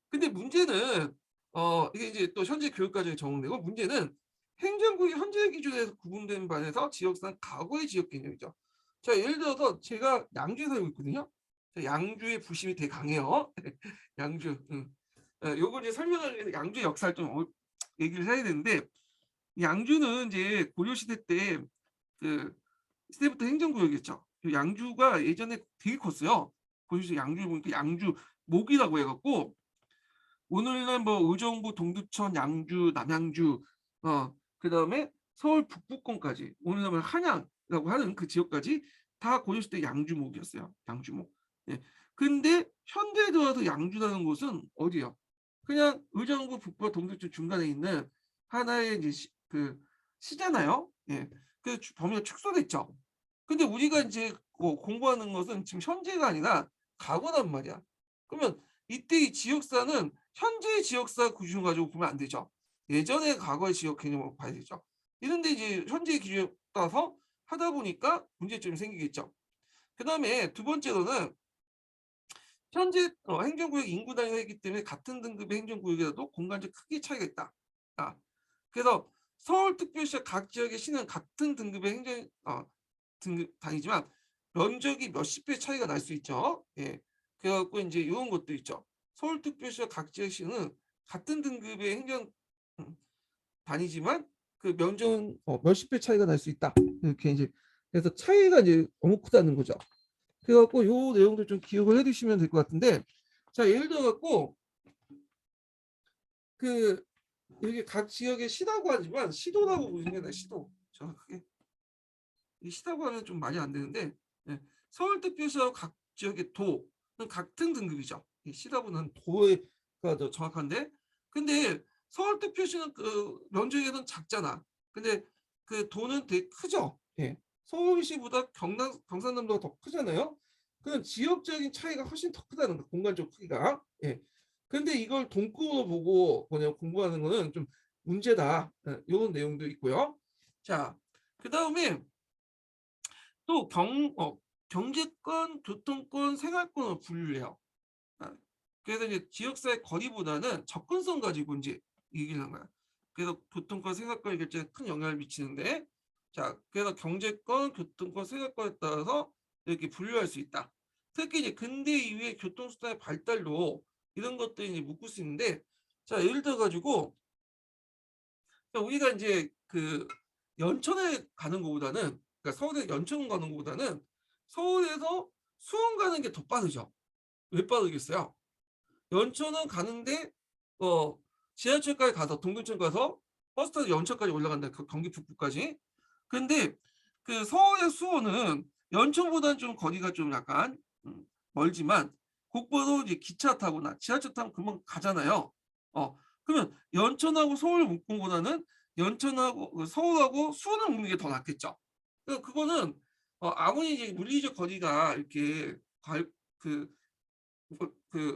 근데 문제는 이게 이제 또 현재 교육과정에 적용되고 문제는 행정구역 현재 기준에서 구분된 반에서 지역사는 과거의 지역 개념이죠. 자, 예를 들어서 제가 양주에 살고 있거든요. 양주의 부심이 되게 강해요. 양주. 요걸 이제 설명하기 위해서 양주의 역사를 좀 얘기를 해야 되는데 양주는 이제 고려시대 때 그 시대부터 행정구역이었죠. 양주가 예전에 되게 컸어요. 고려시 양주 보니까 양주 목이라고 해갖고 오늘날 뭐 의정부, 동두천, 양주, 남양주, 그다음에 서울 북부권까지 오늘날 한양이라고 하는 그 지역까지 다 고려시대 양주목이었어요. 양주목. 예. 근데 현대에 들어와서 양주라는 곳은 어디요? 그냥 의정부, 북부와 동두천 중간에 있는 하나의 이제 그 시잖아요. 예. 그 범위가 축소됐죠. 근데 우리가 이제 공부하는 것은 지금 현재가 아니라 과거란 말이야. 그러면 이때 이 지역사는 현재의 지역사 기준 가지고 보면 안 되죠. 예전의 과거의 지역 개념으로 봐야 되죠. 이런데 이제 현재의 기준에 따라서 하다 보니까 문제점이 생기겠죠. 그 다음에 두 번째로는 현재 행정구역 인구 단위가 있기 때문에 같은 등급의 행정구역이라도 공간적 크기 차이가 있다. 그래서 서울특별시와 각 지역의 시는 같은 등급의 행정 등급 단위지만 면적이 몇십 배 차이가 날 수 있죠. 예. 그래갖고 이제 이런 것도 있죠. 서울특별시와 각 지역시는 같은 등급의 행정 단위지만 그 면적은 몇십 배 차이가 날 수 있다. 이렇게 이제 그래서 차이가 이제 너무 크다는 거죠. 그래갖고 요 내용도 좀 기억을 해두시면 될 것 같은데, 자 예를 들어갖고 그 여기 각 지역의 시라고 하지만 시도라고 부르는 게 시도 정확하게 이 시다고 하면 좀 말이 안 되는데 예. 서울특별시와 각 지역의 도는 같은 등급이죠. 시다보는 도가 더 정확한데 근데 서울특별시는 그 면적에는 작잖아. 근데 그 도는 되게 크죠. 예. 서울시보다 경상남도가 더 크잖아요. 그런 지역적인 차이가 훨씬 더 크다는 거, 공간적 크기가. 예. 근데 이걸 동급으로 보고 그냥 공부하는 거는 좀 문제다. 이런 내용도 있고요. 자, 그 다음에 또 경제권, 교통권, 생활권을 분류해요. 그래서 이제 지역사의 거리보다는 접근성 가지고 이제 얘기를 한 거야. 그래서 교통권, 생활권 결정에 큰 영향을 미치는데, 자, 그래서 경제권, 교통권, 생활권에 따라서 이렇게 분류할 수 있다. 특히 이제 근대 이후의 교통수단의 발달로 이런 것들이 이제 묶을 수 있는데, 자, 예를 들어 가지고 우리가 이제 그 연천에 가는 것보다는 그러니까 서울에 연천 가는 것보다는 서울에서 수원 가는 게 더 빠르죠. 왜 빠르겠어요? 연천은 가는데 지하철까지 가서 동두천 가서 버스 타고 연천까지 올라간다. 경기 북부까지. 근데 그 서울의 수원은 연천보다는 좀 거리가 좀 약간 멀지만 곡포도 이제 기차 타거나 지하철 타면 금방 가잖아요. 그러면 연천하고 서울 묶은 거보다는 연천하고 서울하고 수원을 묶는 게 더 낫겠죠. 그거는 아무리 이제 물리적 거리가 이렇게 그,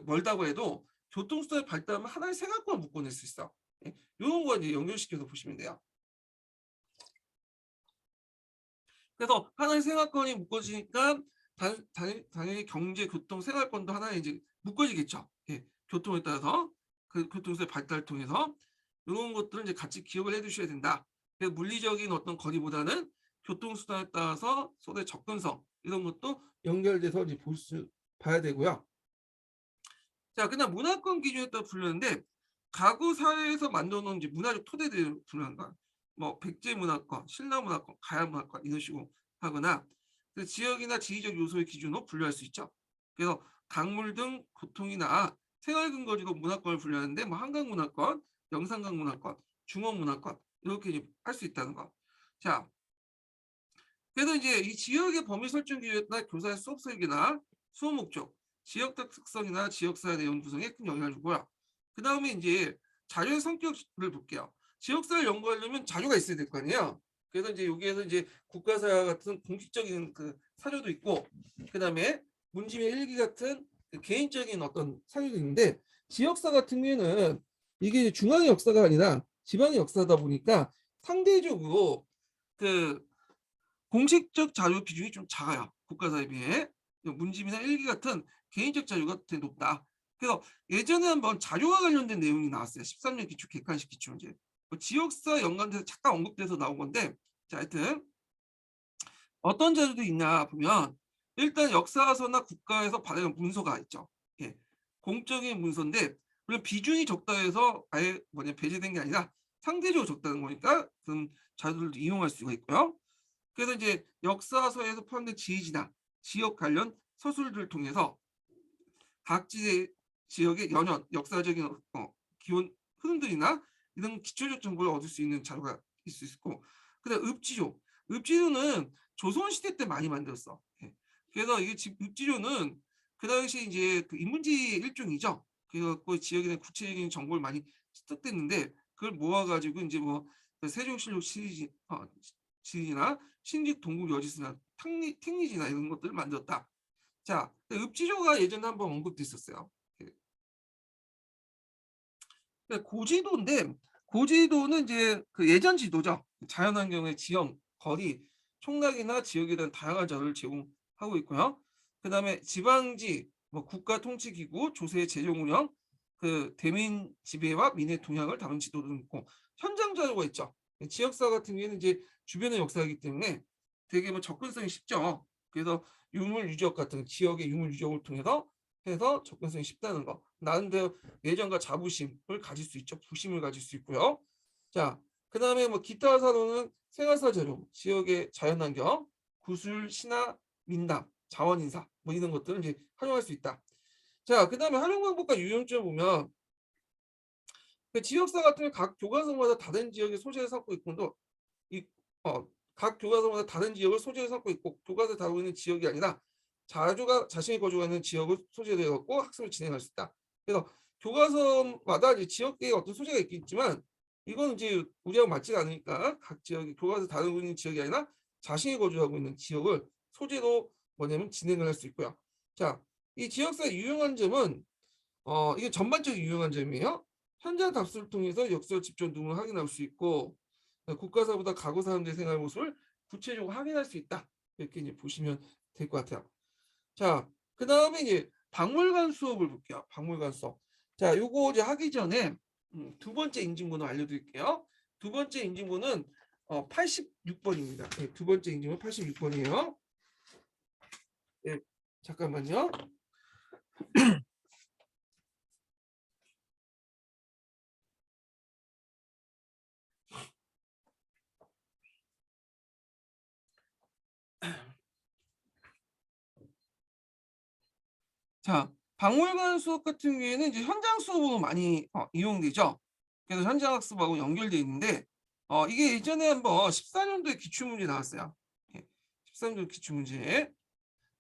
멀다고 해도 교통수단이 발달하면 하나의 생활권을 묶어낼 수 있어. 예, 이런 거 이제 연결시켜서 보시면 돼요. 그래서 하나의 생활권이 묶어지니까 당연히 경제, 교통, 생활권도 하나의 이제 묶어지겠죠. 예, 교통에 따라서 그 교통수의 발달을 통해서 이런 것들을 이제 같이 기억을 해두셔야 된다. 그래서 물리적인 어떤 거리보다는 교통수단에 따라서 서로의 접근성 이런 것도 연결돼서 이제 봐야 되고요. 자, 그다음 문화권 기준에 따라 분류하는데 가구 사회에서 만들어 놓은 이제 문화적 토대들을 분류한다. 뭐 백제 문화권, 신라 문화권, 가야 문화권 이런 식으로 하거나 그 지역이나 지리적 요소의 기준으로 분류할 수 있죠. 그래서 강물 등 교통이나 생활 근거지로 문화권을 분류하는데 뭐 한강 문화권, 영산강 문화권, 중원 문화권 이렇게 할 수 있다는 거. 자, 그래서 이제 이 지역의 범위 설정 기준에 따라 교사의 수업 설계나 수업 목적, 지역적 특성이나 지역사회 내용 구성에 큰 영향을 주고요. 그 다음에 이제 자료의 성격을 볼게요. 지역사를 연구하려면 자료가 있어야 될 거 아니에요. 그래서 이제 여기에서 이제 국가사와 같은 공식적인 그 사료도 있고, 그 다음에 문지의 일기 같은 그 개인적인 어떤 사료도 있는데, 지역사 같은 경우에는 이게 중앙의 역사가 아니라 지방의 역사다 보니까 상대적으로 그 공식적 자료 비중이 좀 작아요. 국가사에 비해. 문집이나 일기 같은 개인적 자료가 되게 높다. 그래서 예전에 한번 자료와 관련된 내용이 나왔어요. 13년 기출 객관식 기출문제. 지역사 연관돼서 잠깐 언급돼서 나온 건데, 자, 하여튼 어떤 자료도 있냐 보면 일단 역사서나 국가에서 발행한 문서가 있죠. 예. 공적인 문서인데 물론 비중이 적다 해서 아예 배제된 게 아니라 상대적으로 적다는 거니까 그런 자료들도 이용할 수가 있고요. 그래서 이제 역사서에서 포함된 지리지나 지역 관련 서술들을 통해서 각 지역의 연연, 역사적인 기원 흐름들이나 이런 기초적 정보를 얻을 수 있는 자료가 있을 수 있고, 그다음 읍지조. 읍지조는 조선시대 때 많이 만들었어. 예. 그래서 이게 읍지조는 그 당시 이제 그 인문지 일종이죠. 그래서 그 지역에 대한 구체적인 정보를 많이 습득됐는데 그걸 모아가지고 이제 뭐 세종실록 시리즈나 신직 동국 여지스나 탱리지나 이런 것들을 만들었다. 자, 읍지조가 예전에 한번 언급됐었어요. 고지도인데 고지도는 이제 그 예전 지도죠. 자연환경의 지형, 거리, 총락이나 지역에 대한 다양한 자료를 제공하고 있고요. 그다음에 지방지, 뭐 국가통치기구, 조세의 재정 운영, 그 대민 지배와 민의 동향을 다룬 지도도 있고 현장 자료가 있죠. 지역사 같은 경우에는 이제 주변의 역사이기 때문에 되게 뭐 접근성이 쉽죠. 그래서 유물 유적 같은 지역의 유물 유적을 통해서 해서 접근성이 쉽다는 거. 나름대로 예전과 자부심을 가질 수 있죠. 부심을 가질 수 있고요. 자, 그 다음에 뭐 기타 사로는 생활사 자료, 지역의 자연환경, 구술, 신화, 민담, 자원인사 뭐 이런 것들을 이제 활용할 수 있다. 자, 그 다음에 활용 방법과 유형점 보면 그 지역사 같은 각 교과서마다 다른 지역의 소재를 삼고 있고 각 교과서마다 다른 지역을 소재를 삼고 있고 교과서에 다루고 있는 지역이 아니라 자주가 자신이 거주하는 지역을 소재로 해갖고 학습을 진행할 수 있다. 그래서 교과서마다 이제 지역계의 어떤 소재가 있겠지만 이건 이제 우리하고 맞지 않으니까 각 지역이 교과서 다루고 있는 지역이 아니라 자신이 거주하고 있는 지역을 소재로 진행을 할 수 있고요. 자, 이 지역사의 유용한 점은 이게 전반적인 유용한 점이에요. 현장 답수를 통해서 역사 집중 등을 확인할 수 있고 국가사보다 가구 사람들의 생활 모습을 구체적으로 확인할 수 있다. 이렇게 이제 보시면 될 것 같아요. 자, 그 다음에 이제 박물관 수업을 볼게요. 박물관 수업. 자, 요거 이제 하기 전에 두 번째 인증번호 알려드릴게요. 두 번째 인증번호는 86번입니다. 네, 두 번째 인증번호 86번이에요. 네, 잠깐만요. 자, 박물관 수업 같은 경우에는 이제 현장 수업으로 많이 이용되죠. 그래서 현장 학습하고 연결되어 있는데 이게 예전에 한번 14년도에 기출문제 나왔어요. 13년도 기출문제.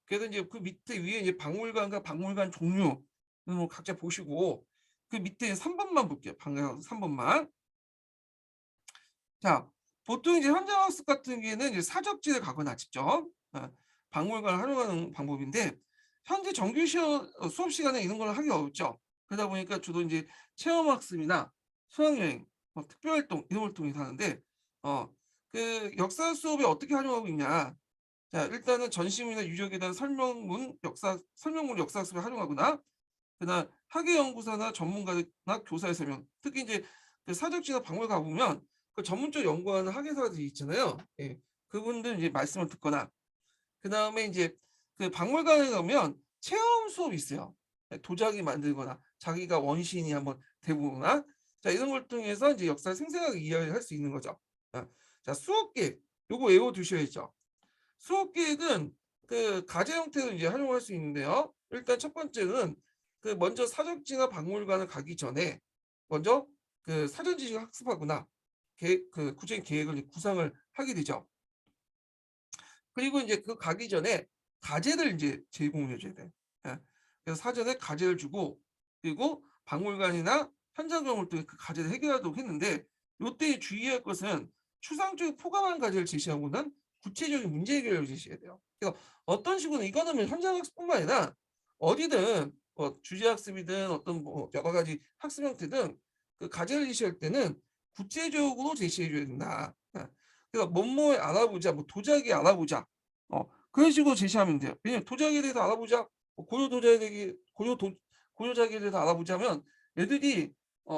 그래서 이제 그 밑에 위에 이제 박물관과 박물관 종류 뭐 각자 보시고 그 밑에 3번만 볼게요. 박물관 3번만. 자, 보통 이제 현장학습 같은 경우에는 이제 사적지를 가거나 직접 박물관을 활용하는 방법인데 현재 정규 수업 시간에 이런 걸 하기 어렵죠. 그러다 보니까 주로 이제 체험학습이나 수학여행, 뭐 특별활동 이런 활동을 하는데 그 역사 수업에 어떻게 활용하고 있냐. 자, 일단은 전시문이나 유적에 대한 설명문 역사학습을 활용하거나 그다음 학예연구사나 전문가나 교사의 설명, 특히 이제 그 사적지나 박물관 가보면 그 전문적 연구하는 학예사들이 있잖아요. 예. 그분들 이제 말씀을 듣거나 그다음에 이제 그 박물관에 가면 체험 수업이 있어요. 예, 도자기 만들거나 자기가 원시인이 한번 돼 보거나 자 이런 걸 통해서 이제 역사를 생생하게 이해할 수 있는 거죠. 자 수업 계획 요거 외워 두셔야죠. 수업 계획은 그 과제 형태로 이제 활용할 수 있는데요. 일단 첫 번째는 그 먼저 사적지나 박물관을 가기 전에 먼저 그 사전 지식 학습하거나 그 구체적인 계획을 구상을 하게 되죠. 그리고 이제 그 가기 전에 과제를 이제 제공해 줘야 돼. 예. 그래서 사전에 과제를 주고 그리고 박물관이나 현장 경험을 통해 그 과제를 해결하도록 했는데 요때 주의할 것은 추상적인 포괄한 과제를 제시하고는 구체적인 문제 해결을 제시해야 돼요. 그래서 어떤 식으로 이거는 뭐 현장 학습뿐만 아니라 어디든 뭐 주제 학습이든 어떤 뭐 여러 가지 학습 형태든 그 과제를 제시할 때는 구체적으로 제시해 줘야 된다. 예. 그래서 뭐뭐 알아보자, 뭐 도자기 알아보자. 그런 식으로 제시하면 돼요. 왜냐면 도자기에 대해서 알아보자. 고려 도자기, 고려자기에 대해서 알아보자면 애들이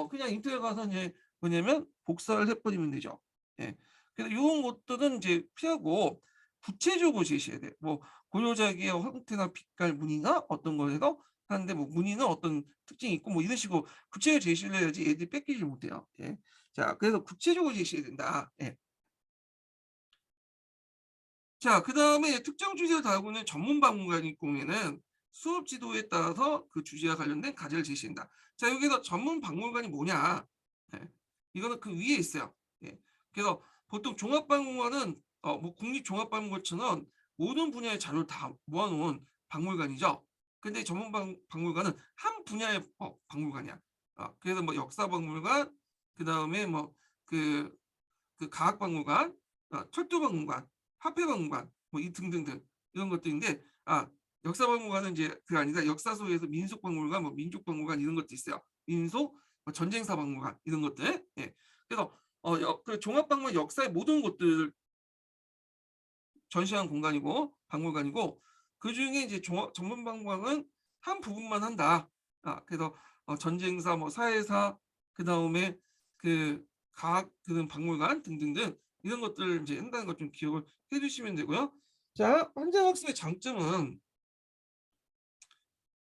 그냥 인터넷 가서 이제 뭐냐면 복사를 해버리면 되죠. 예. 그래서 이런 것들은 이제 피하고 구체적으로 제시해야 돼. 뭐 고려자기의 형태나 빛깔, 무늬가 어떤 거에서 하는데 뭐 무늬는 어떤 특징이 있고 뭐 이런 식으로 구체적으로 제시를 해야지 애들이 뺏기지 못해요. 예. 자, 그래서 구체적으로 제시해야 된다. 예. 자, 그다음에 특정 주제를 다루고 있는 전문 박물관일 경우에는 수업 지도에 따라서 그 주제와 관련된 과제를 제시한다. 자, 여기서 전문 박물관이 뭐냐? 예, 이거는 그 위에 있어요. 예, 그래서 보통 종합박물관은 뭐 국립종합박물관처럼 모든 분야의 자료를 다 모아놓은 박물관이죠. 근데 전문 박물관은 한 분야의 박물관이야. 그래서 뭐 역사박물관, 그다음에 그 과학박물관, 철도박물관, 화폐박물관, 뭐 이 등등등 이런 것들인데 역사박물관은 이제 그 아니라 역사 속에서 민속박물관, 뭐 민족박물관 이런 것도 있어요. 민속, 뭐 전쟁사박물관 이런 것들. 예. 그래서 그 종합박물관 역사의 모든 것들 전시한 공간이고 박물관이고 그 중에 이제 전문박물관은 한 부분만 한다. 그래서 전쟁사, 뭐 사회사, 그 다음에 그 과학 그런 박물관 등등등 이런 것들 이제 한다는 것 좀 기억을 해주시면 되고요. 자, 현장학습의 장점은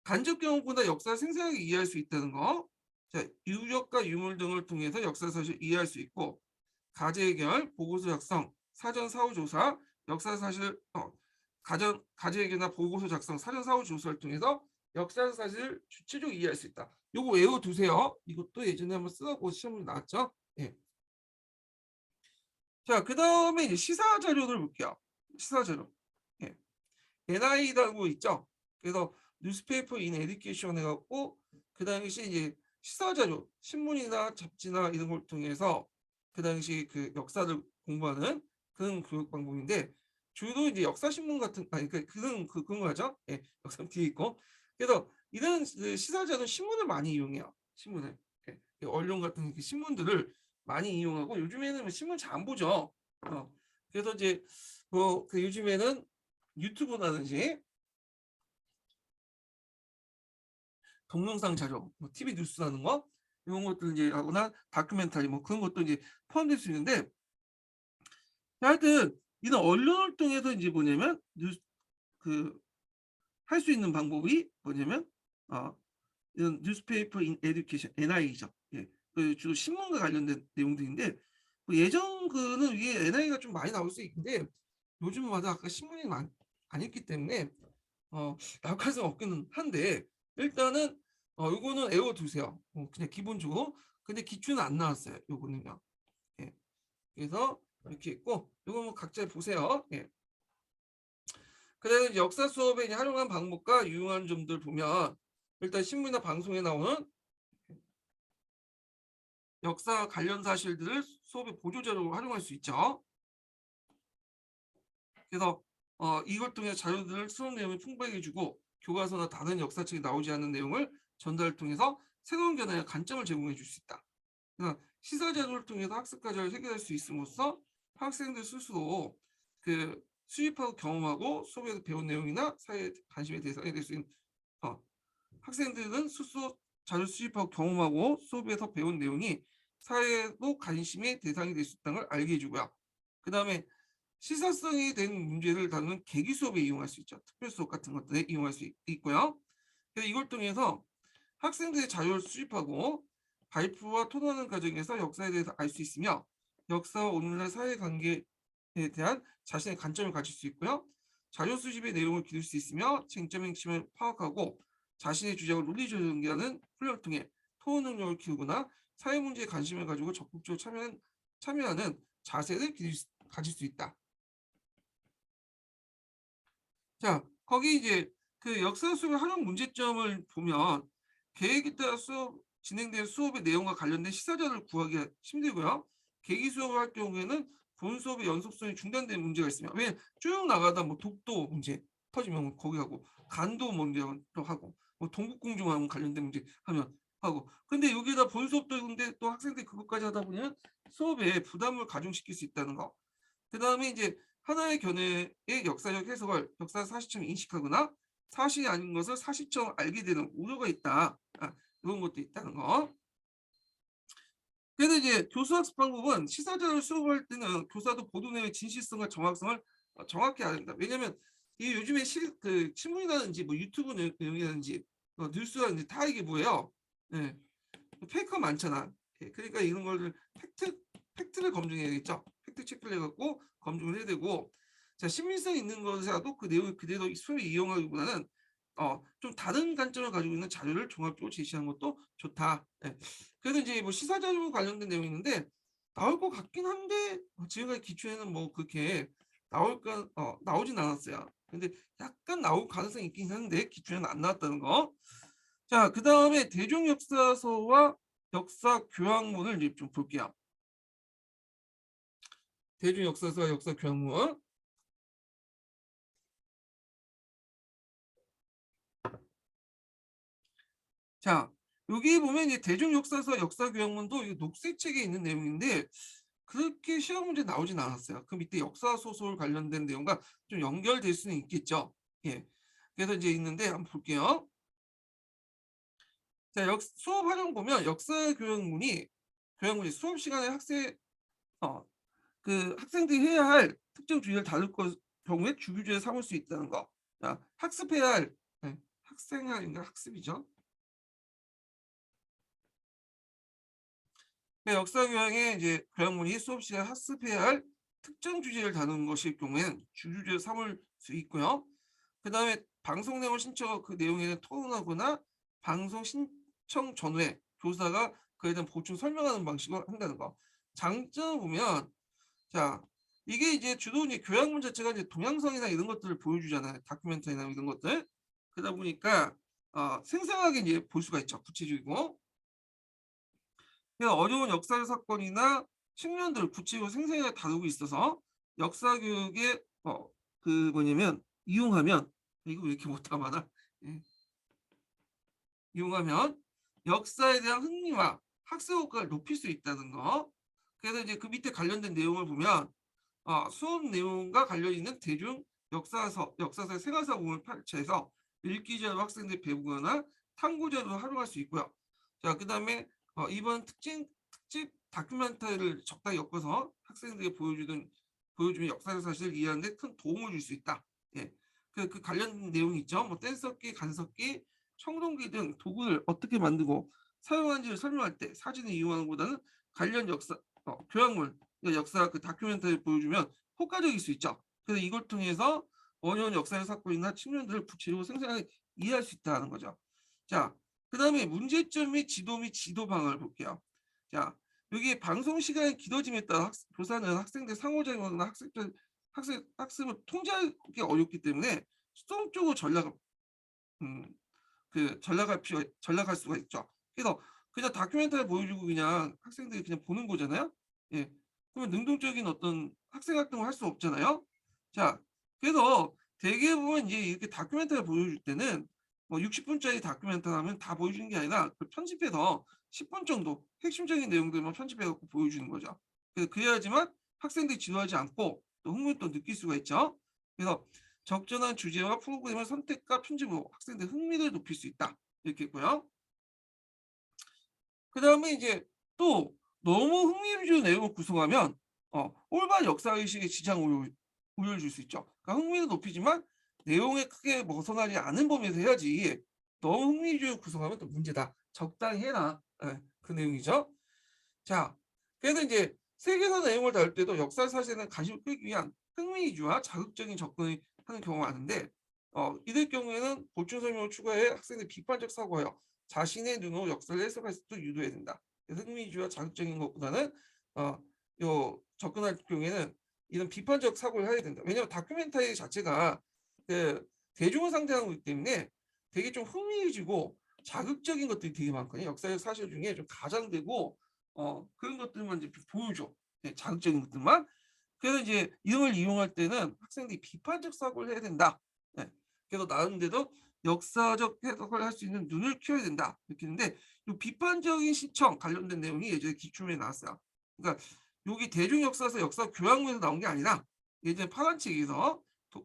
간접 경험보다 역사를 생생하게 이해할 수 있다는 거. 자, 유적과 유물 등을 통해서 역사 사실을 이해할 수 있고 과제 해결, 보고서 작성, 사전 사후 조사, 역사 사실 과제 해결이나 보고서 작성, 사전 사후 조사를 통해서 역사 사실을 주체적으로 이해할 수 있다. 요거 외워두세요. 이것도 예전에 한번 쓰고 시험에 나왔죠. 예. 자, 그 다음에 이제 시사 자료를 볼게요. 시사 자료. 예. NI라고 있죠. 그래서 뉴스페이퍼 인 에듀케이션 해갖고 그 당시 이제 시사 자료, 신문이나 잡지나 이런 걸 통해서 그 당시 그 역사를 공부하는 그런 교육 방법인데 주로 이제 역사 신문 같은 그런 거죠. 예, 역사 뒤에 있고. 그래서 이런 그 시사 자료 신문을 많이 이용해요. 신문을. 예, 언론 같은 그 신문들을 많이 이용하고 요즘에는 신문 잘 안 보죠. 그래서 이제 뭐 그 요즘에는 유튜브라든지 동영상 자료, 뭐 TV 뉴스라는 거 이런 것들 이제 하거나 다큐멘터리 뭐 그런 것도 이제 포함될 수 있는데 하여튼 이런 언론을 통해서 이제 뭐냐면 뉴스 그 할 수 있는 방법이 뭐냐면 이런 뉴스페이퍼 인 에듀케이션 NI죠. 예. 그 주로 신문과 관련된 내용들인데 뭐 예전 그는 위에 NI가 좀 많이 나올 수 있는데 요즘마다 아까 신문이 안 읽기 때문에 나올 가능성이 없기는 한데 일단은 요거는 외워두세요. 그냥 기본적으로. 근데 기출은 안 나왔어요. 요거는요. 예. 그래서 이렇게 있고 요거 뭐 각자 보세요. 예. 그래서 이제 역사 수업에 이제 활용한 방법과 유용한 점들 보면 일단 신문이나 방송에 나오는 역사 관련 사실들을 수업의 보조자료로 활용할 수 있죠. 그래서 이걸 통해 자료들을 수업 내용이 풍부하게 주고 교과서나 다른 역사책에 나오지 않는 내용을 전달을 통해서 새로운 견해와 관점을 제공해 줄 수 있다. 그러니까 시사 자료를 통해서 학습 과정을 해결할 수 있음으로써 학생들 스스로 그 수입하고 경험하고 수업에서 배운 내용이나 사회 관심의 대상이 될 수 있는 학생들은 스스로 자료 수집하고 경험하고 수업에서 배운 내용이 사회도 관심의 대상이 될 수 있다는 걸 알게 해주고요. 그 다음에 시사성이 된 문제를 다루는 계기 수업에 이용할 수 있죠. 특별 수업 같은 것들에 이용할 수 있고요. 그래서 이걸 통해서 학생들의 자료를 수집하고 발표와 토론하는 과정에서 역사에 대해서 알 수 있으며 역사와 오늘날 사회관계에 대한 자신의 관점을 가질 수 있고요. 자료 수집의 내용을 기를 수 있으며 쟁점의 핵심을 파악하고 자신의 주장을 논리적으로 연기하는 훈련을 통해 토론 능력을 키우거나 사회 문제에 관심을 가지고 적극적으로 참여하는 자세를 가질 수 있다. 자, 거기 이제 그 역사 수업의 활용 문제점을 보면 계획에 따라 진행된 수업의 내용과 관련된 시사자를 구하기가 힘들고요. 계기 수업을 할 경우에는 본 수업의 연속성이 중단되는 문제가 있으며 왜 쭉 나가다 뭐 독도 문제 터지면 거기 하고 간도 문제 또 하고 뭐 동국공주만 관련된 문제 하면 하고 근데 여기다 본 수업도 있는데 또 학생들이 그것까지 하다 보면 수업에 부담을 가중시킬 수 있다는 거. 그 다음에 이제 하나의 견해의 역사적 해석을 역사 사실처럼 인식하거나 사실이 아닌 것을 사실처럼 알게 되는 우려가 있다. 이런 것도 있다는 거. 그래서 이제 교수 학습 방법은 시사자를 수업할 때는 교사도 보도 내용의 진실성과 정확성을 정확히 알아야 된다. 왜냐하면 이 요즘에 신문이라든지 뭐 유튜브 내용이라든지 뉴스라든지 다 이게 뭐예요? 네. 페이크가 많잖아. 그러니까 이런 거를 팩트를 검증해야겠죠. 팩트 체크를 해갖고 검증을 해야 되고, 자 신빙성 있는 것이라도 그 내용을 그대로 수업에 이용하기보다는 좀 다른 관점을 가지고 있는 자료를 종합적으로 제시하는 것도 좋다. 네. 그래서 이제 뭐 시사 자료 관련된 내용이 있는데 나올 것 같긴 한데 지금까지 기초에는 뭐 그렇게 나오진 않았어요. 근데 약간 나올 가능성이 있긴 한데 기초에는 안 나왔다는 거. 자, 그 다음에 대중 역사서와 역사 교양문을 이제 좀 볼게요. 대중 역사서와 역사 교양문. 자, 여기 보면 이제 대중 역사서 역사 교양문도 이 녹색책에 있는 내용인데 그렇게 시험 문제 나오진 않았어요. 그 밑에 역사 소설 관련된 내용과 좀 연결될 수는 있겠죠. 예. 그래서 이제 있는데 한번 볼게요. 자, 수업 활용 보면 역사 교양문이 수업 시간에 그 학생들이 해야 할 특정 주제를 다룰 경우에 주교재를 삼을 수 있다는 거. 자, 학습해야 할 학생활인가 학습이죠. 역사 교양에 이제 교양문이 수업 시간 학습해야 할 특정 주제를 다루는 것일 경우에는 주교재를 삼을 수 있고요. 그 다음에 방송 내용을 신청하고 그 내용에 대해 토론하거나 방송 신청 전후에 교사가 그에 대한 보충 설명하는 방식을 한다는 거. 장점 보면 자 이게 이제 주로 이제 교양문 자체가 이제 동양성이나 이런 것들을 보여주잖아요. 다큐멘터리나 이런 것들. 그러다 보니까 생생하게 이제 볼 수가 있죠. 구체적이고. 어려운 역사 사건이나 측면들을 구체적으로 생생하게 다루고 있어서 역사 교육에 그 뭐냐면 이용하면 이거 왜 이렇게 못하 많아? 예. 이용하면 역사에 대한 흥미와 학습 효과를 높일 수 있다는 거. 그래서 이제 그 밑에 관련된 내용을 보면 수업 내용과 관련 있는 대중 역사서의 생활사 부분을 펼쳐서 읽기 자료 학생들이 배우거나 탐구 자료로 활용할 수 있고요. 자, 그 다음에 이번 특집 다큐멘터리를 적당히 엮어서 학생들에게 보여주면 역사적 사실을 이해하는 데 큰 도움을 줄 수 있다. 예. 그 관련 내용이 있죠. 뭐 뗀석기, 간석기, 청동기 등 도구를 어떻게 만들고 사용하는지를 설명할 때 사진을 이용하는 것보다는 관련 교양물, 역사 그 다큐멘터리를 보여주면 효과적일 수 있죠. 그래서 이걸 통해서 어려운 역사의 사건이나 측면들을 구체적으로 생생하게 이해할 수 있다는 거죠. 자, 그 다음에 문제점 및 지도 방안을 볼게요. 자, 여기 방송 시간이 길어짐에 따라 교사는 학생들 상호작용이나 학습들 학습을 통제하기 어렵기 때문에 수동적으로 음, 전략할 수가 있죠. 그래서 그냥 다큐멘터리 보여주고 그냥 학생들이 그냥 보는 거잖아요. 예. 그러면 능동적인 어떤 학생 활동을 할 수 없잖아요. 자, 그래서 대개분 이제 이렇게 다큐멘터리 보여줄 때는 뭐 60분짜리 다큐멘터리 하면 다 보여주는 게 아니라 그 편집해서 10분 정도 핵심적인 내용들만 편집해 갖고 보여주는 거죠. 그래야지만 학생들이 지루하지 않고 또 흥미를 또 느낄 수가 있죠. 그래서 적절한 주제와 프로그램의 선택과 편집으로 학생들 흥미를 높일 수 있다. 이렇게 있고요. 그다음에 이제 또 너무 흥미 위주 내용을 구성하면 올바른 역사의식에 우려를 줄 수 있죠. 그러니까 흥미를 높이지만 내용에 크게 벗어나지 않은 범위에서 해야지 너무 흥미 위주로 구성하면 또 문제다. 적당히 해라. 예, 그 내용이죠. 자, 그래서 이제 세계사 내용을 다룰 때도 역사 사실은 관심을 끌기 위한 흥미 위주와 자극적인 접근을 하는 경우가 많은데 이럴 경우에는 보충 설명을 추가해 학생들 비판적 사고하여 자신의 눈으로 역사를 해석할 수도 유도해야 된다. 그래서 흥미 위주와 자극적인 것보다는 어, 접근할 경우에는 이런 비판적 사고를 해야 된다. 왜냐하면 다큐멘터리 자체가 그 대중을 상대하는 거기 때문에 되게 좀 흥미 위주고 자극적인 것들이 되게 많거든요. 역사적 사실 중에 좀 가장되고 그런 것들만 이제 보여줘. 네, 자극적인 것들만. 그래서 이제 이런 걸 이용할 때는 학생들이 비판적 사고를 해야 된다. 네. 그래서 나름대로 역사적 해석을 할 수 있는 눈을 키워야 된다. 이렇게 했는데 이 비판적인 시청 관련된 내용이 예전에 기출문에 나왔어요. 그러니까 여기 대중 역사에서 역사 교양문에서 나온 게 아니라 예전에 파란책에서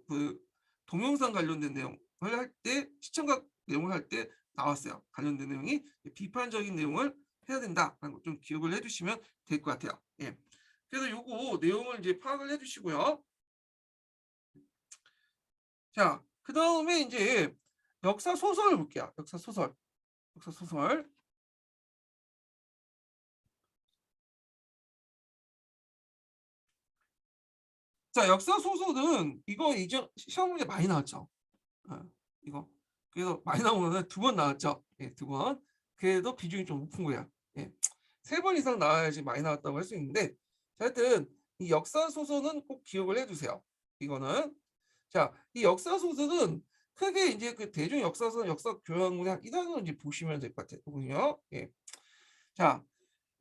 그 동영상 관련된 내용을 할 때 시청각 내용을 할 때 나왔어요. 관련된 내용이 비판적인 내용을 해야 된다라는 거 좀 기억을 해주시면 될 것 같아요. 예. 그래서 요거 내용을 이제 파악을 해주시고요. 자, 그 다음에 이제 역사 소설을 볼게요. 역사 소설. 역사 소설. 자, 역사 소설은 이거 이제 시험 문제 많이 나왔죠. 이거. 그래서 많이 나오면 2번 나왔죠. 예, 2번. 그래도 비중이 좀 높은 거야. 예. 3번 이상 나와야지 많이 나왔다고 할 수 있는데, 하여튼 이 역사 소설은 꼭 기억을 해두세요. 이거는. 자, 이 역사 소설은 크게 이제 그 대중 역사서 역사 교양문의 한 1학년 이제 보시면 될 것 같아요. 예. 자,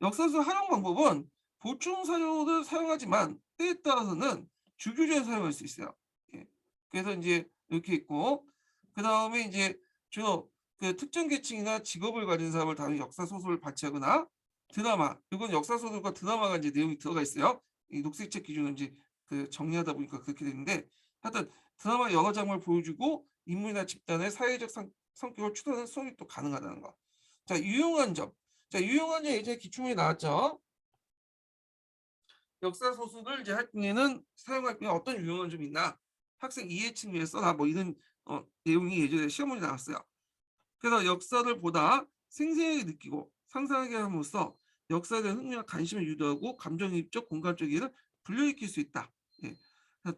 역사서 활용 방법은 보충 사료를 사용하지만 때에 따라서는 주교재를 사용할 수 있어요. 예. 그래서 이제 이렇게 있고 그 다음에 이제 주로 그 특정 계층이나 직업을 가진 사람을 다룬 역사 소설을 발췌하거나 드라마 이건 역사 소설과 드라마가 이제 내용이 들어가 있어요. 이 녹색책 기준을 이제 그 정리하다 보니까 그렇게 되는데 하여튼 드라마 여러 장면을 보여주고 인물이나 집단의 사회적 성격을 추론하는 수업이 또 가능하다는 거. 자, 유용한 점. 자, 유용한 점 예전에 기출문에 나왔죠. 역사 소설을 이제 할 때는 사용할 때 어떤 유용한 점이 있나? 학생 이해층 위해 써라 뭐 이런 내용이 예전에 시험문에 나왔어요. 그래서 역사를 보다 생생하게 느끼고 상상하게 함으로써 역사에 대한 흥미와 관심을 유도하고 감정이입적 공감적 이해를 불러일으킬 수 있다. 예.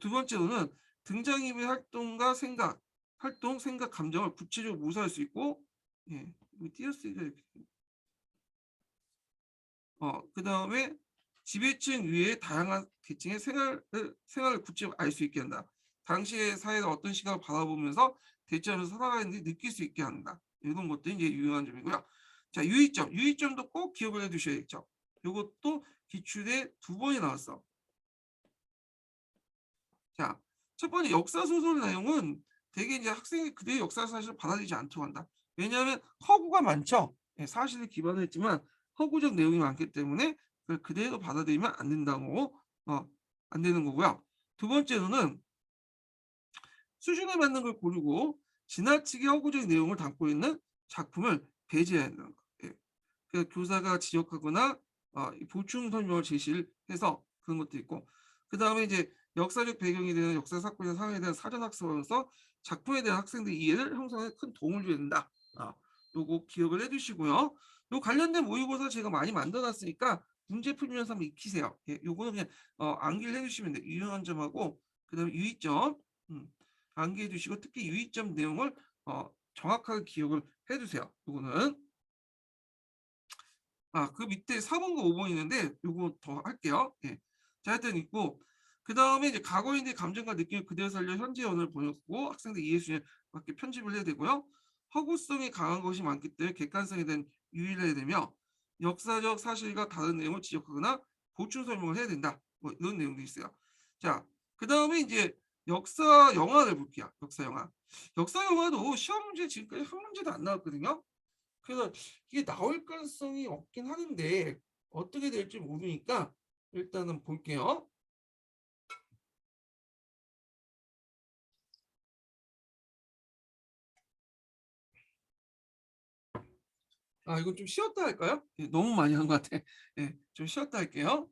두 번째로는 등장인물의 활동과 활동, 생각, 감정을 구체적으로 묘사할 수 있고, 예, 띄어쓰기가 이렇게 그 다음에 지배층 위에 다양한 계층의 생활을 구체적으로 알 수 있게 한다. 당시의 사회를 어떤 시각을 바라보면서 대처하면서 살아가는지 느낄 수 있게 한다. 이런 것들이 이제 유용한 점이고요. 자, 유의점. 유의점도 꼭 기억을 해 두셔야겠죠. 이것도 기출에 2번이 나왔어. 자, 첫 번째 역사 소설 내용은 되게 이제 학생이 그대의 역사 사실을 받아들이지 않도록 한다. 왜냐하면 허구가 많죠. 예, 사실을 기반으로 했지만 허구적 내용이 많기 때문에 그걸 그대로 받아들이면 안 된다고 안 되는 거고요. 두 번째로는 수준에 맞는 걸 고르고 지나치게 허구적 내용을 담고 있는 작품을 배제해야 된다는 거. 예. 그러니까 교사가 지적하거나 보충 설명을 제시를 해서 그런 것도 있고 그 다음에 이제 역사적 배경에 대한 역사 사건이나 상황에 대한 사전 학습하면서 작품에 대한 학생들의 이해를 형성에 큰 도움을 줘야 된다. 요거 기억을 해두시고요. 요 관련된 모의고사 제가 많이 만들어놨으니까 문제 풀면서 한번 익히세요. 예, 요거는 그냥 암기를 해주시면 돼요. 유용한 점하고 그다음에 유의점 암기해 두시고 특히 유의점 내용을 정확하게 기억을 해두세요. 요거는 그 밑에 4번과 5번 있는데 요거 더 할게요. 예. 자, 하여튼 있고 그다음에 이제 과거인의 감정과 느낌을 그대로 살려 현재 언어를 번역하고 학생들 이해 수준에 맞게 편집을 해야 되고요. 허구성이 강한 것이 많기 때문에 객관성에 대한 유의를 해야 되며 역사적 사실과 다른 내용을 지적하거나 보충 설명을 해야 된다. 뭐 이런 내용도 있어요. 자, 그다음에 이제 역사 영화를 볼게요. 역사 영화. 역사 영화도 시험 문제 지금까지 한 문제도 안 나왔거든요. 그래서 이게 나올 가능성이 없긴 하는데 어떻게 될지 모르니까 일단은 볼게요. 아, 이건 좀 쉬었다 할까요? 예, 너무 많이 한 것 같아. 예, 좀 쉬었다 할게요.